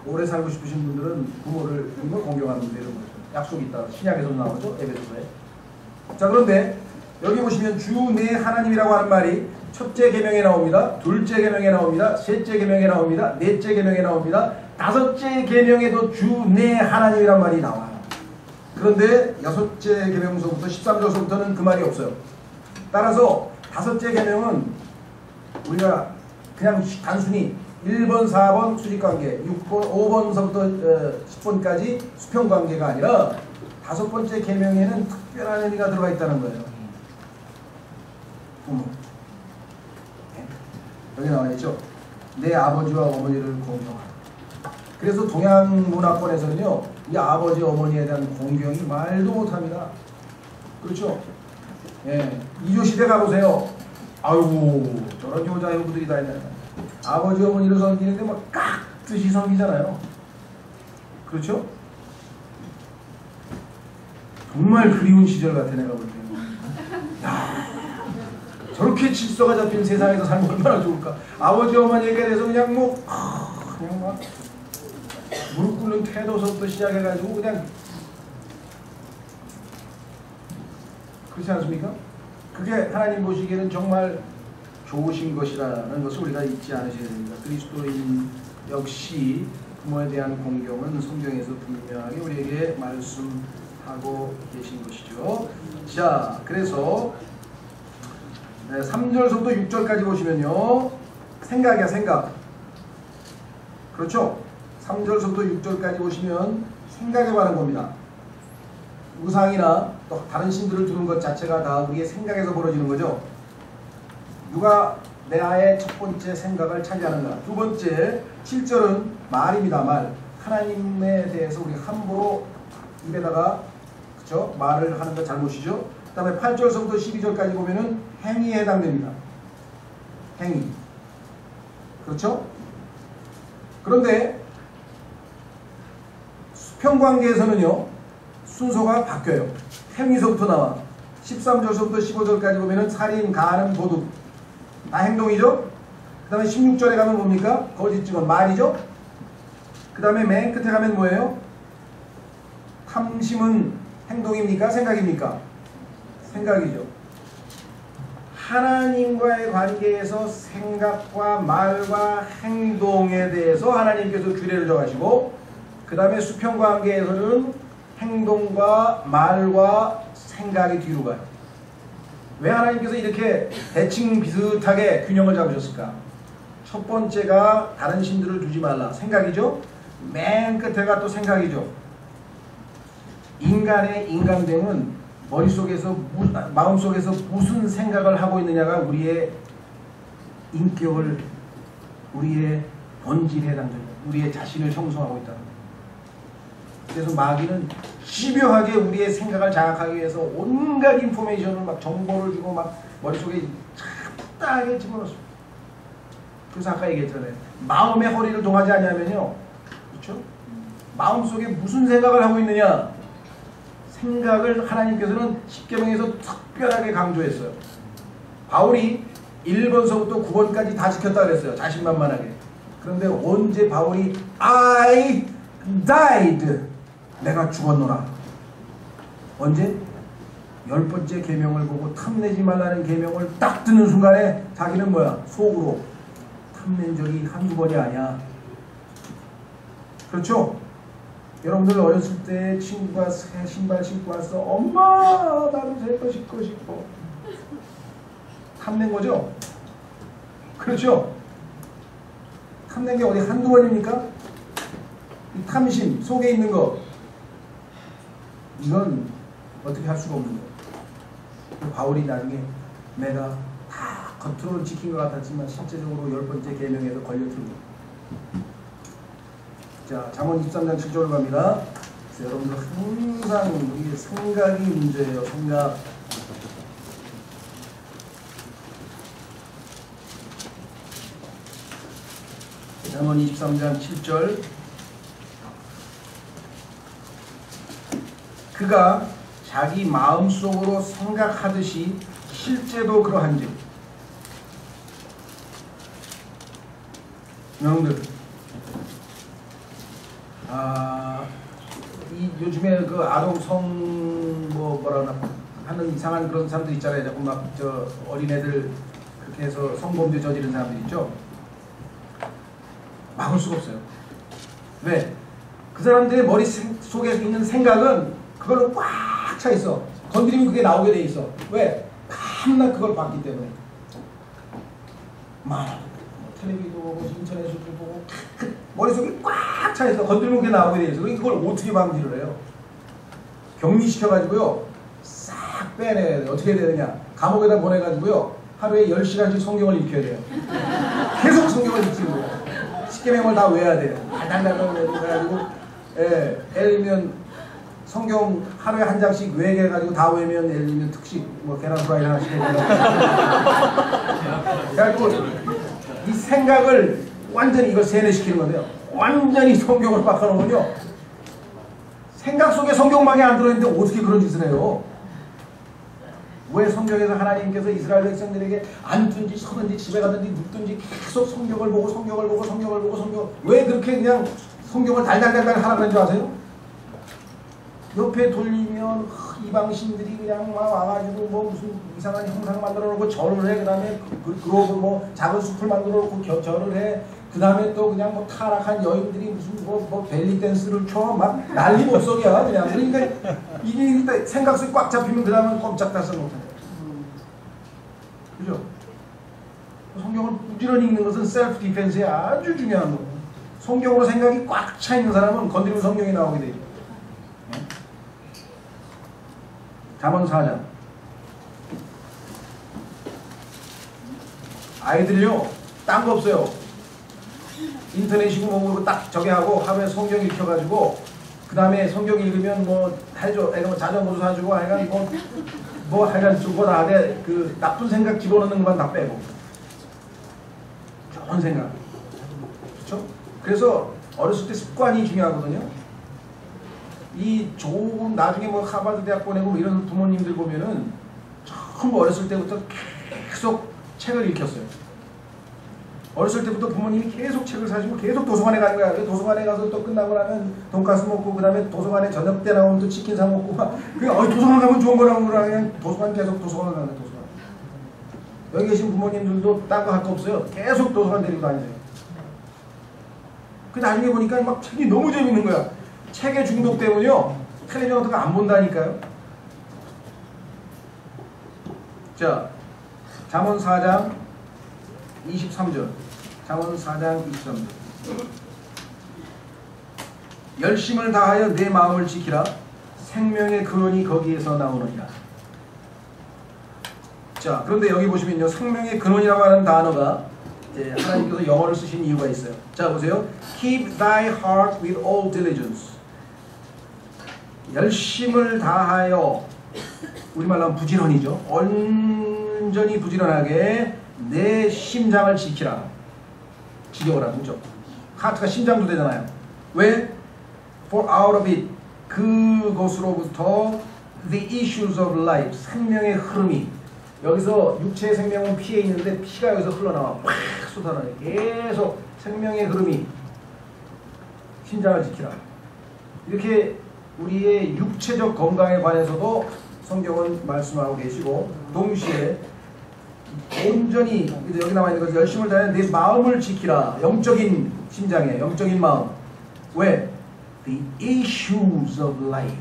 오래 살고 싶으신 분들은 부모를 공경하는 데 이런 거죠. 약속이 있다. 신약에서 나오죠. 에베소서에. 자, 그런데 여기 보시면 주 내 하나님이라고 하는 말이 첫째 계명에 나옵니다. 둘째 계명에 나옵니다. 셋째 계명에 나옵니다. 넷째 계명에 나옵니다. 다섯째 계명에도 주 내 하나님이란 말이 나와요. 그런데 여섯째 계명서부터 13절서부터는 그 말이 없어요. 따라서 다섯째 계명은 우리가 그냥 단순히 1번, 4번 수직관계, 6번, 5번서부터 10번까지 수평관계가 아니라 다섯 번째 계명에는 특별한 의미가 들어가 있다는 거예요. 부모. 여기 나와 있죠. 내 아버지와 어머니를 공경하라. 그래서 동양 문화권에서는요, 이 아버지 어머니에 대한 공경이 말도 못합니다. 그렇죠? 예, 이조시대 가보세요. 아이고 저런 여자 여부들이 다 있네. 아버지 어머니를 섬기는데 막 깍듯이 섬기잖아요. 그렇죠? 정말 그리운 시절 같아 내가 볼 때는. 야, 저렇게 질서가 잡힌 세상에서 살면 얼마나 좋을까. 아버지 어머니에게 대해서 그냥 그냥 막 무릎 꿇는 태도서부터 시작해가지고 그냥, 그렇지 않습니까? 그게 하나님 보시기에는 정말 좋으신 것이라는 것을 우리가 잊지 않으셔야 됩니다. 그리스도인 역시 부모에 대한 공경은 성경에서 분명하게 우리에게 말씀하고 계신 것이죠. 자, 그래서 3절부터 6절까지 보시면요, 생각이야, 생각. 그렇죠? 3절부터 6절까지 보시면 생각에 관한 겁니다. 우상이나 또 다른 신들을 두는 것 자체가 다 우리의 생각에서 벌어지는 거죠. 누가 내 아의 첫 번째 생각을 차지하는가. 두 번째, 7절은 말입니다. 말. 하나님에 대해서 우리 함부로 입에다가 그쵸? 말을 하는 것 잘못이죠. 그 다음에 8절서부터 12절까지 보면은 행위에 해당됩니다. 행위. 그렇죠? 그런데 수평관계에서는요, 순서가 바뀌어요. 행위서부터 나와. 13절서부터 15절까지 보면은 살인, 간음, 도둑. 다 행동이죠? 그 다음에 16절에 가면 뭡니까? 거짓 증언, 말이죠? 그 다음에 맨 끝에 가면 뭐예요? 탐심은 행동입니까? 생각입니까? 생각이죠. 하나님과의 관계에서 생각과 말과 행동에 대해서 하나님께서 규례를 정하시고, 그 다음에 수평관계에서는 행동과 말과 생각이 뒤로 가요. 왜 하나님께서 이렇게 대칭 비슷하게 균형을 잡으셨을까? 첫 번째가 다른 신들을 두지 말라. 생각이죠? 맨 끝에가 또 생각이죠. 인간의 인간됨은 머릿속에서, 마음속에서 무슨 생각을 하고 있느냐가 우리의 인격을, 우리의 본질에 해당됩니다. 우리의 자신을 형성하고 있다는 거예요. 그래서 마귀는 집요하게 우리의 생각을 장악하기 위해서 온갖 인포메이션을 막 정보를 주고 막 머릿속에 잡다하게 집어넣습니다. 그래서 아까 얘기했잖아요. 마음의 허리를 동하지 않냐면요. 그렇죠? 마음속에 무슨 생각을 하고 있느냐. 생각을 하나님께서는 십계명에서 특별하게 강조했어요. 바울이 1번서부터 9번까지 다 지켰다 그랬어요. 자신만만하게. 그런데 언제 바울이 I died 내가 죽었노라. 언제? 10번째 계명을 보고 탐내지 말라는 계명을 딱 듣는 순간에 자기는 뭐야? 속으로 탐낸 적이 한두 번이 아니야. 그렇죠? 여러분들 어렸을 때 친구가 새 신발 신고 왔어. 엄마 나도 새 거 신고 싶어. 탐낸 거죠? 그렇죠? 탐낸 게 어디 한두 번입니까? 이 탐심 속에 있는 거 이건 어떻게 할 수가 없는 거예요. 바울이 나중에 내가 다 겉으로는 지킨 것 같았지만 실제적으로 10번째 계명에서 걸려들고. 자, 잠언 23장 7절로 갑니다. 그래서 여러분들 항상 우리의 생각이 문제예요. 생각. 잠언 23장 7절. 그가 자기 마음속으로 생각하듯이 실제도 그러한즉. 여러분들 이 요즘에 그 아동성 뭐라나 하는 이상한 그런 사람들 있잖아요. 자꾸 막 저 어린애들 그렇게 해서 성범죄 저지른 사람들 있죠. 막을 수가 없어요. 왜? 그 사람들의 머릿속에 있는 생각은 그걸로 꽉 차 있어. 건드리면 그게 나오게 돼 있어. 왜? 밤낮 그걸 봤기 때문에. 텔레비도 보고 인터넷도 보고 머릿속에 꽉 차 있어. 건드리면 그게 나오게 돼 있어. 그걸 어떻게 방지를 해요? 격리시켜가지고요. 싹 빼내야 돼요. 어떻게 해야 되느냐? 감옥에다 보내가지고요. 하루에 10시간씩 성경을 읽혀야 돼요. 계속 성경을 읽히는 거예요. 십계명을 다 외워야 돼요. 달달달 외워가지고 예를 들면 성경 하루에 한 장씩 외게 해가지고 다 외우면 예를 들면 특식 뭐 계란 프라이 하나씩 해가지고 그래가지고 이 생각을 완전히 이걸 세뇌시키는 건데요. 완전히 성경을 바꿔놓으면요. 생각 속에 성경망이 안 들어있는데 어떻게 그런 짓을 해요? 왜 성경에서 하나님께서 이스라엘 백성들에게 앉든지 서든지 집에 가든지 눕든지 계속 성경을 보고 성경을 보고 성경을 보고 성경 왜 그렇게 그냥 성경을 달달달달 하라는 줄 아세요? 옆에 돌리면 이방신들이 그냥 막 와가지고 뭐 무슨 이상한 형상 만들어 놓고 절을 해. 그 다음에 그러고 뭐 작은 숲을 만들어 놓고 절을 해. 그 다음에 또 그냥 뭐 타락한 여인들이 무슨 뭐 벨리 댄스를 춰. 막 난리 못속이야 그냥. 그러니까 이게 생각 속에 꽉 잡히면 그 다음에 꼼짝달싹 못해. 그죠? 성경을 부지런히 읽는 것은 셀프 디펜스에 아주 중요한 거고. 성경으로 생각이 꽉 차 있는 사람은 건드리면 성경이 나오게 되죠. 잠언 4장. 아이들요, 딴 거 없어요. 인터넷이고 뭐고 딱 저기 하고 하루에 성경 읽혀가지고 그 다음에 성경 읽으면 뭐 해줘. 애가 뭐 자전거도 사주고 하여간 뭐 하여간 주고 다 돼. 그 나쁜 생각 집어넣는 것만 다 빼고. 좋은 생각. 그렇죠? 그래서 어렸을 때 습관이 중요하거든요. 이 좋은 나중에 뭐 하버드 대학 보내고 뭐 이런 부모님들 보면은 전부 어렸을 때부터 계속 책을 읽혔어요. 어렸을 때부터 부모님이 계속 책을 사주고 계속 도서관에 가는 거야. 도서관에 가서 또 끝나고 나면 돈가스 먹고 그 다음에 도서관에 저녁 때 나오면 또 치킨 사 먹고 막 도서관 가면 좋은 거라고 그러면 도서관 계속 도서관 가는 거야. 도서관. 여기 계신 부모님들도 딴 거 할 거 없어요. 계속 도서관 데리고 다니세요. 그 나중에 보니까 막 책이 너무 재밌는 거야. 책의 중독 때문에요. 텔레비전 같은 거 안 본다니까요. 자, 잠언 4장 23절. 잠언 4장 23절. 열심을 다하여 내 마음을 지키라. 생명의 근원이 거기에서 나오느니라. 자, 그런데 여기 보시면요. 생명의 근원이라고 하는 단어가 하나님께서 영어를 쓰신 이유가 있어요. 자, 보세요. Keep thy heart with all diligence. 열심을 다하여, 우리말로 하면 부지런이죠. 온전히 부지런하게 내 심장을 지키라. 지켜오라, 그죠? 하트가 심장도 되잖아요. 왜? For out of it, 그것으로부터 the issues of life, 생명의 흐름이, 여기서 육체의 생명은 피에 있는데 피가 여기서 흘러나와 팍 쏟아나요. 계속 생명의 흐름이 심장을 지키라. 이렇게 우리의 육체적 건강에 관해서도 성경은 말씀하고 계시고, 동시에 온전히 여기 나와 있는 것은 열심을 다해 내 마음을 지키라. 영적인 심장에 영적인 마음. 왜? The issues of life.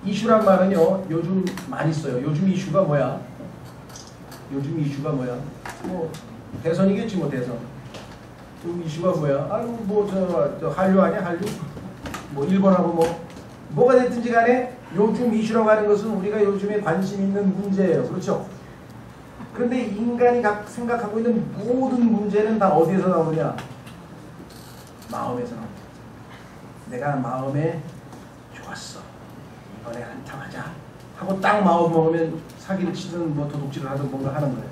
이슈란 말은요, 요즘 많이 써요. 요즘 이슈가 뭐야? 요즘 이슈가 뭐야? 뭐 대선이겠지, 뭐 대선. 요즘 이슈가 뭐야? 아유 뭐 저 한류 아니야, 한류? 뭐 일본하고 뭐가 됐든지 간에 요즘 이슈라고 하는 것은 우리가 요즘에 관심 있는 문제예요. 그렇죠? 그런데 인간이 생각하고 있는 모든 문제는 다 어디에서 나오느냐? 마음에서 나옵니다. 내가 마음에 좋았어, 이번에 한탕하자 하고 딱 마음 먹으면 사기를 치든 뭐 도둑질을 하든 뭔가 하는 거예요.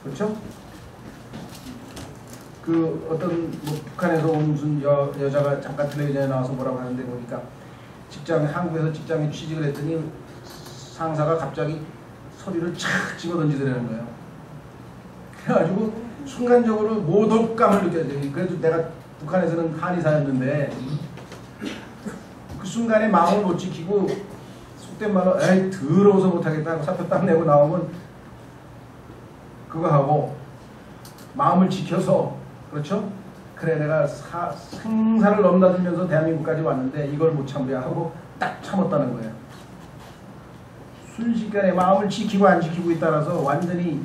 그렇죠? 그 어떤 뭐 북한에서 온 무슨 여자가 잠깐 텔레비전에 나와서 뭐라고 하는데 보니까 한국에서 직장에 취직을 했더니 상사가 갑자기 서류를 착 집어 던지더라는 거예요. 그래가지고 순간적으로 모독감을 느꼈어요. 그래도 내가 북한에서는 한의사였는데 그 순간에 마음을 못 지키고 속된 말로 에이 더러워서 못하겠다 하고 사표 딱 내고 나오면 그거 하고 마음을 지켜서, 그렇죠? 그래 내가 생사를 넘나들면서 대한민국까지 왔는데 이걸 못 참으려 하고 딱 참았다는 거예요. 순식간에 마음을 지키고 안 지키고에 따라서 완전히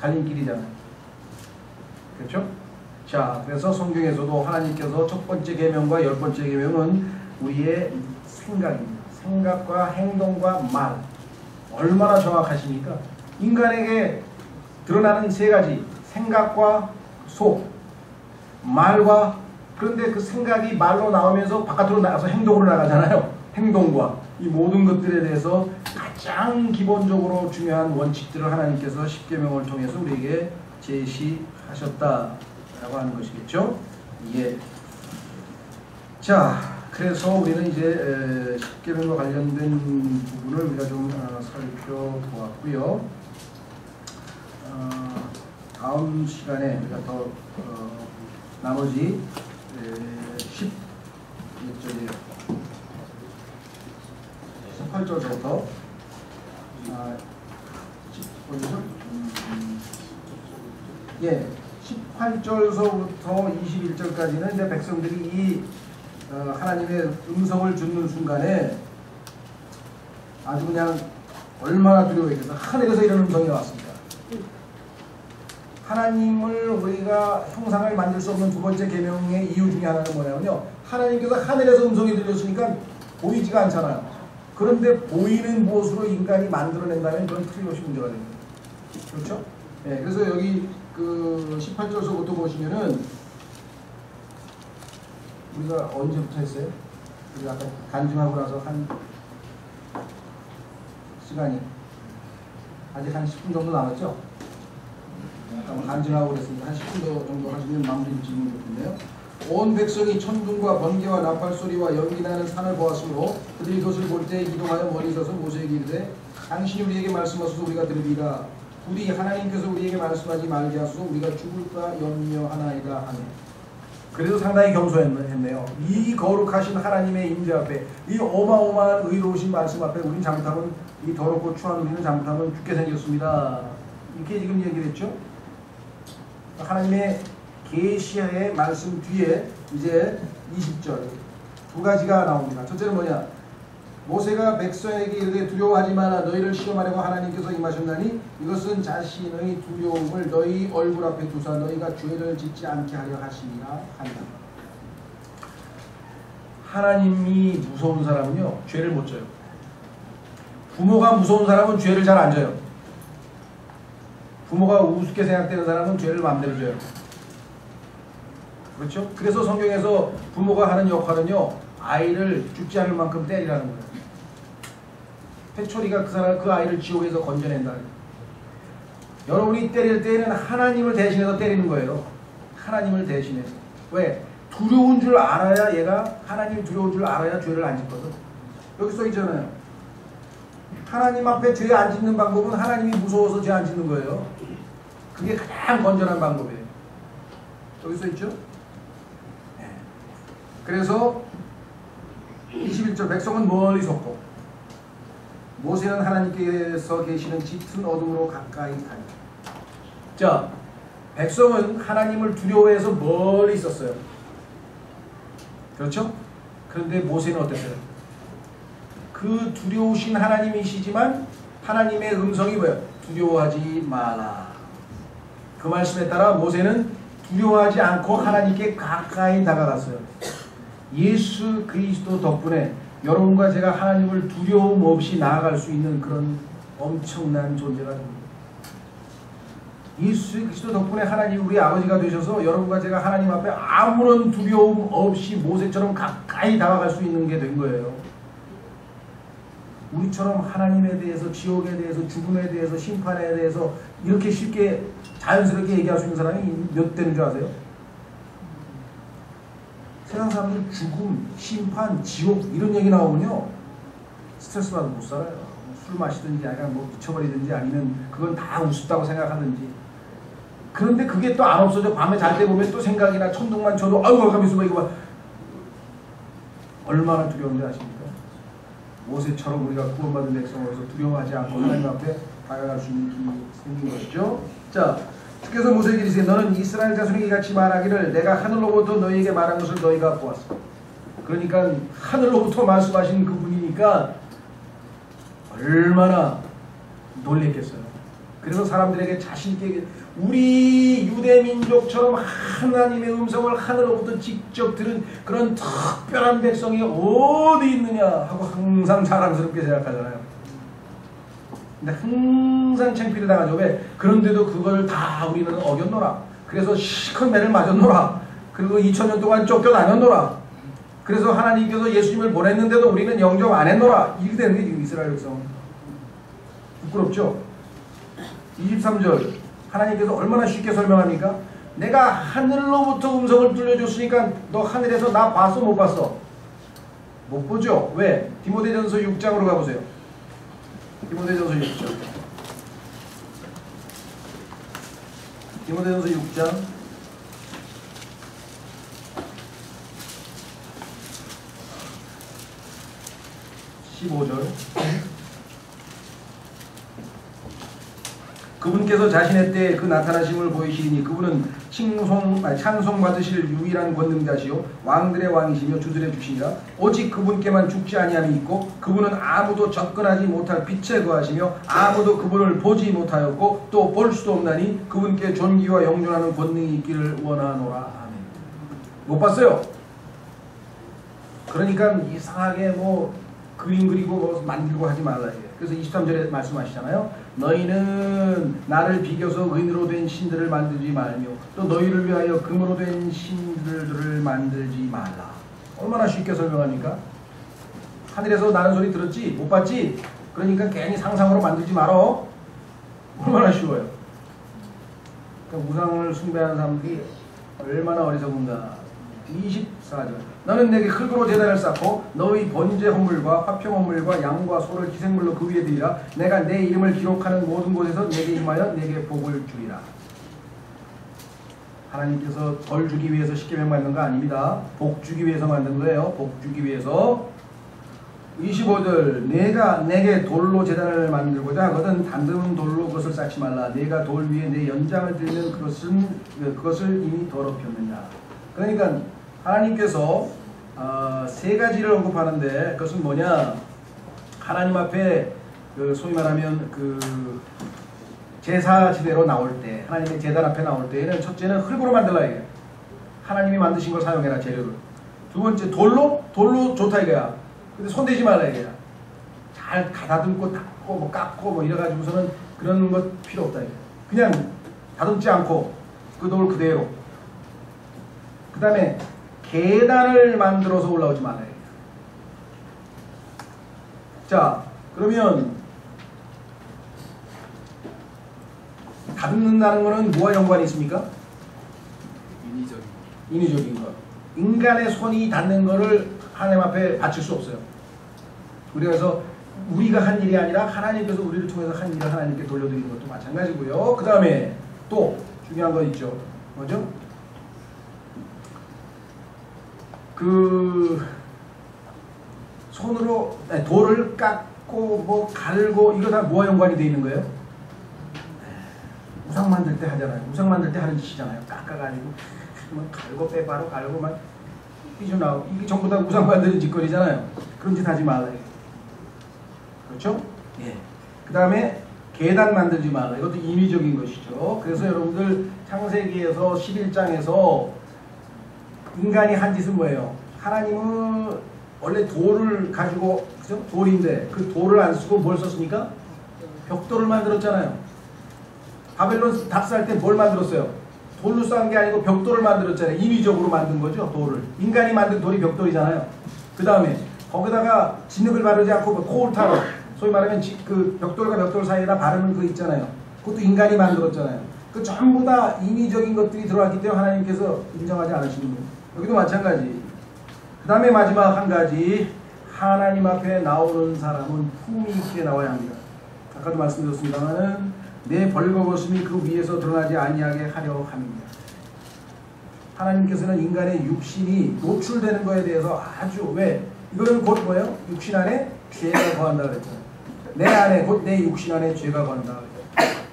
갈림길이잖아요. 그렇죠? 자, 그래서 성경에서도 하나님께서 첫 번째 계명과 10번째 계명은 우리의 생각입니다. 생각과 행동과 말. 얼마나 정확하십니까? 인간에게 드러나는 세 가지, 생각과 속, 말과, 그런데 그 생각이 말로 나오면서 바깥으로 나가서 행동으로 나가잖아요. 행동과 이 모든 것들에 대해서 가장 기본적으로 중요한 원칙들을 하나님께서 십계명을 통해서 우리에게 제시하셨다라고 하는 것이겠죠. 예. 자, 그래서 우리는 이제 십계명과 관련된 부분을 우리가 좀 살펴보았고요. 다음 시간에 우리가 더 나머지 18절부터 예, 18절서부터 21절까지는 이제 백성들이 이 하나님의 음성을 듣는 순간에 아주 그냥 얼마나 두려워했겠어. 하늘에서 이런 음성이 왔습니다. 하나님을 우리가 형상을 만들 수 없는 두 번째 계명의 이유 중에 하나는 뭐냐면요, 하나님께서 하늘에서 음성이 들렸으니까 보이지가 않잖아요. 그런데 보이는 무엇으로 인간이 만들어낸다면 그건 틀림없이 문제가 됩니다. 그렇죠? 예, 그래서 여기 그 18절서부터 보시면은 우리가 언제부터 했어요? 우리가 아까 간증하고 나서 한 시간이 아직 한 10분 정도 남았죠? 간증하고 그랬으니까 한 10분 정도 하시면 마무리 짓는 것인데요. 온 백성이 천둥과 번개와 나팔 소리와 연기나는 산을 보았으므로 그들이 그것을 볼 때 이동하여 멀리 서서 모세에게 이르되 당신이 우리에게 말씀하소서 우리가 들으리라. 부디 하나님께서 우리에게 말씀하지 말게 하소서 우리가 죽을까 염려하나이다 하네. 그래서 상당히 겸손했네요. 이 거룩하신 하나님의 임재 앞에, 이 어마어마한 의로우신 말씀 앞에 우린 잘못하면, 이 더럽고 추한 우리는 잘못하면 죽게 생겼습니다. 이렇게 지금 얘기를 했죠. 하나님의 계시의 말씀 뒤에 이제 20절 두 가지가 나옵니다. 첫째는 뭐냐? 모세가 백성에게 이르되 두려워하지 마라. 너희를 시험하려고 하나님께서 임하셨나니 이것은 자신의 두려움을 너희 얼굴 앞에 두사 너희가 죄를 짓지 않게 하려 하시니라 한다. 하나님이 무서운 사람은요, 죄를 못 져요. 부모가 무서운 사람은 죄를 잘 안 져요. 부모가 우습게 생각되는 사람은 죄를 마음대로 져요. 그렇죠? 그래서 성경에서 부모가 하는 역할은요, 아이를 죽지 않을 만큼 때리라는 거예요. 회초리가 그 아이를 지옥에서 건져낸다. 여러분이 때릴 때는 하나님을 대신해서 때리는 거예요. 하나님을 대신해서. 왜? 두려운 줄 알아야 얘가 하나님이 두려운 줄 알아야 죄를 안 짓거든. 여기 써 있잖아요. 하나님 앞에 죄 안 짓는 방법은 하나님이 무서워서 죄 안 짓는 거예요. 그게 가장 건전한 방법이에요. 여기 써 있죠? 네. 그래서 21절 백성은 멀리 섰고 모세는 하나님께서 계시는 짙은 어둠으로 가까이 가니. 자, 백성은 하나님을 두려워해서 멀리 있었어요. 그렇죠? 그런데 모세는 어땠어요? 그 두려우신 하나님이시지만 하나님의 음성이 뭐예요? 두려워하지 마라. 그 말씀에 따라 모세는 두려워하지 않고 하나님께 가까이 다가갔어요. 예수 그리스도 덕분에 여러분과 제가 하나님을 두려움 없이 나아갈 수 있는 그런 엄청난 존재가 됩니다. 예수 그리스도 덕분에 하나님 우리 아버지가 되셔서 여러분과 제가 하나님 앞에 아무런 두려움 없이 모세처럼 가까이 다가갈 수 있는 게 된 거예요. 우리처럼 하나님에 대해서, 지옥에 대해서, 죽음에 대해서, 심판에 대해서 이렇게 쉽게 자연스럽게 얘기할 수 있는 사람이 몇 대는 줄 아세요? 세상 사람들은 죽음, 심판, 지옥 이런 얘기 나오면요 스트레스 받아서 못 살아요. 술 마시든지 약간 뭐 미쳐버리든지 아니면 그건 다 우습다고 생각하든지. 그런데 그게 또 안 없어져. 밤에 잘 때 보면 또 생각이나 천둥만 쳐도 아이고 가면서 막 이거 봐. 얼마나 두려운지 아십니까? 모세처럼 우리가 구원받은 백성으로서 두려워하지 않고 하나님 앞에 다가갈 수 있는 힘이 생긴 것이죠. 자, 주께서 모세에게 이르시되 너는 이스라엘 자손에게 이같이 말하기를 내가 하늘로부터 너희에게 말한 것을 너희가 보았어. 그러니까 하늘로부터 말씀하신 그분이니까 얼마나 놀랬겠어요. 그래서 사람들에게 자신있게 우리 유대민족처럼 하나님의 음성을 하늘로부터 직접 들은 그런 특별한 백성이 어디 있느냐 하고 항상 자랑스럽게 생각하잖아요. 근데 항상 창피를 당하죠. 왜? 그런데도 그걸 다 우리는 어겼노라. 그래서 실컷 매를 맞았노라. 그리고 2000년 동안 쫓겨다녔노라. 그래서 하나님께서 예수님을 보냈는데도 우리는 영접 안 했노라. 이렇게 되는 게 지금 이스라엘 백성은. 부끄럽죠? 23절 하나님께서 얼마나 쉽게 설명합니까? 내가 하늘로부터 음성을 들려줬으니까 너 하늘에서 나 봤어 못 봤어? 못 보죠? 왜? 디모데전서 6장으로 가보세요. 디모데전서 6장. 디모데전서 6장 15절. 그분께서 자신의 때에 그 나타나심을 보이시니 그분은 찬송받으실 유일한 권능자시요 왕들의 왕이시며 주들의 주시니라. 오직 그분께만 죽지 아니함이 있고 그분은 아무도 접근하지 못할 빛에 거하시며 아무도 그분을 보지 못하였고 또 볼 수도 없나니 그분께 존귀와 영존하는 권능이 있기를 원하노라. 아멘. 못 봤어요? 그러니까 이상하게 뭐 그림 그리고 뭐 만들고 하지 말라. 그래서 23절에 말씀하시잖아요. 너희는 나를 비교서 은으로 된 신들을 만들지 말며 또 너희를 위하여 금으로 된 신들을 만들지 말라. 얼마나 쉽게 설명합니까? 하늘에서 나는 소리 들었지? 못 봤지? 그러니까 괜히 상상으로 만들지 말어. 얼마나 쉬워요. 그러니까 우상을 숭배하는 사람들이 얼마나 어리석은가. 24절 너는 내게 흙으로 제단을 쌓고 너희 번제 헌물과 화평 헌물과 양과 소를 희생물로 그 위에 드리라. 내가 내 이름을 기록하는 모든 곳에서 내게 임하여 내게 복을 주리라. 하나님께서 벌 주기 위해서 십계명 만든 거 아닙니다. 복 주기 위해서 만든 거예요. 복 주기 위해서. 25절 내가 내게 돌로 제단을 만들고자 하거든 담대한 돌로 그것을 쌓지 말라. 내가 돌 위에 내 연장을 들면 그것을 이미 더럽혔느냐. 그러니까 하나님께서 세 가지를 언급하는데 그것은 뭐냐? 하나님 앞에 소위 말하면 제사지대로 나올 때, 하나님의 제단 앞에 나올 때에는 첫째는 흙으로 만들라 이게. 하나님이 만드신 걸 사용해라 재료를. 두 번째 돌로 좋다 이거야. 근데 손대지 말라 이거야. 잘 다듬고 닦고 뭐 깎고 뭐 이래가지고서는 그런 것 필요 없다 이거야. 그냥 다듬지 않고 그 돌 그대로. 그 다음에 계단을 만들어서 올라오지 말아요. 자, 그러면 닿는다는 거는 뭐와 연관이 있습니까? 인위적인 것. 인간의 손이 닿는 거를 하나님 앞에 바칠 수 없어요. 그래서 우리가 한 일이 아니라 하나님께서 우리를 통해서 한 일을 하나님께 돌려드리는 것도 마찬가지고요. 그 다음에 또 중요한 거 있죠. 뭐죠? 그 손으로 돌을 깎고 뭐 갈고 이거 다 뭐와 연관이 돼 있는 거예요? 우상 만들 때 하잖아요. 우상 만들 때 하는 짓이잖아요. 깎아가지고 뭐 갈고 빼바로 갈고 막 이게 전부 다 우상 만드는 짓거리잖아요. 그런 짓 하지 말라. 그렇죠? 예. 그 다음에 계단 만들지 말라. 이것도 인위적인 것이죠. 그래서 여러분들 창세기에서 11장에서 인간이 한 짓은 뭐예요? 하나님은 원래 돌을 가지고, 그죠? 돌인데 그 돌을 안 쓰고 뭘 썼습니까? 벽돌을 만들었잖아요. 바벨론 답사할 때 뭘 만들었어요? 돌로 쌓은 게 아니고 벽돌을 만들었잖아요. 인위적으로 만든 거죠, 돌을. 인간이 만든 돌이 벽돌이잖아요. 그 다음에 거기다가 진흙을 바르지 않고 코올타로, 소위 말하면 그 벽돌과 벽돌 사이에다 바르는 그 있잖아요. 그것도 인간이 만들었잖아요. 그 전부 다 인위적인 것들이 들어왔기 때문에 하나님께서 인정하지 않으시는 거예요. 여기도 마찬가지. 그 다음에 마지막 한 가지, 하나님 앞에 나오는 사람은 품위 있게 나와야 합니다. 아까도 말씀드렸습니다만은 내 벌거벗음이 그 위에서 드러나지 아니하게 하려 함입니다. 하나님께서는 인간의 육신이 노출되는 것에 대해서 아주, 왜? 이거는 곧 뭐예요? 육신 안에 죄가 거한다 그랬잖아요. 내 안에, 곧 내 육신 안에 죄가 거한다 그랬잖아요.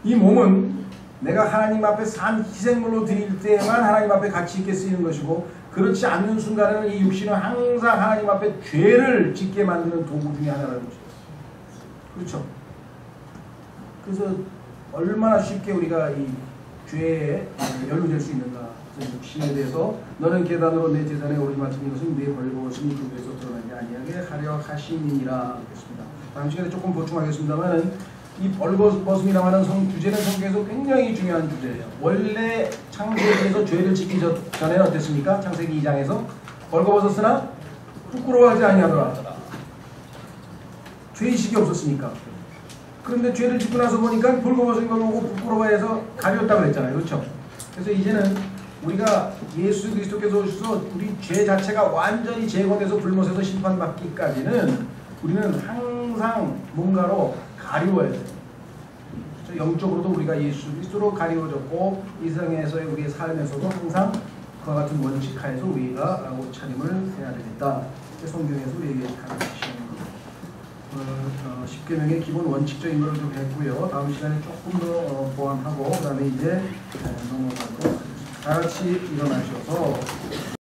이 몸은 내가 하나님 앞에 산 희생물로 드릴 때만 하나님 앞에 가치 있게 쓰이는 것이고, 그렇지 않는 순간에는 이 육신은 항상 하나님 앞에 죄를 짓게 만드는 도구 중에 하나라는 것이죠. 그렇죠? 그래서 얼마나 쉽게 우리가 이 죄에 연루될 수 있는가. 그래서 육신에 대해서 너는 계단으로 내 제단에 오르지 마치는 것은 내 벌거벗음이 그 위에서 드러나지 아니하게 하려 하심이니라 하겠습니다. 다음 시간에 조금 보충하겠습니다만은 이 벌거벗음이라고 하는 주제는 성경에서 굉장히 중요한 주제예요. 원래 창세기에서 죄를 짓기 전에는 어땠습니까? 창세기 2장에서 벌거벗었으나 부끄러워하지 아니하더라. 죄의식이 없었으니까. 그런데 죄를 짓고 나서 보니까 벌거벗은 걸 보고 부끄러워해서 가렸다고 그랬잖아요. 그렇죠? 그래서 이제는 우리가 예수 그리스도께서 오셔서 우리 죄 자체가 완전히 제거돼서 불못에서 심판받기까지는 우리는 항상 뭔가로 가리워야 돼요. 영적으로도 우리가 예수 그리스도로 가리워졌고 이 세상에서의 우리의 삶에서도 항상 그와 같은 원칙 하에서 우리가 옷차림을 해야 되겠다. 성경에서 우리에게 가르치시는 10계명의 기본 원칙적인 것을 좀 했고요. 다음 시간에 조금 더 보완하고 그 다음에 이제 넘어가도록 하겠습니다. 다 같이 일어나셔서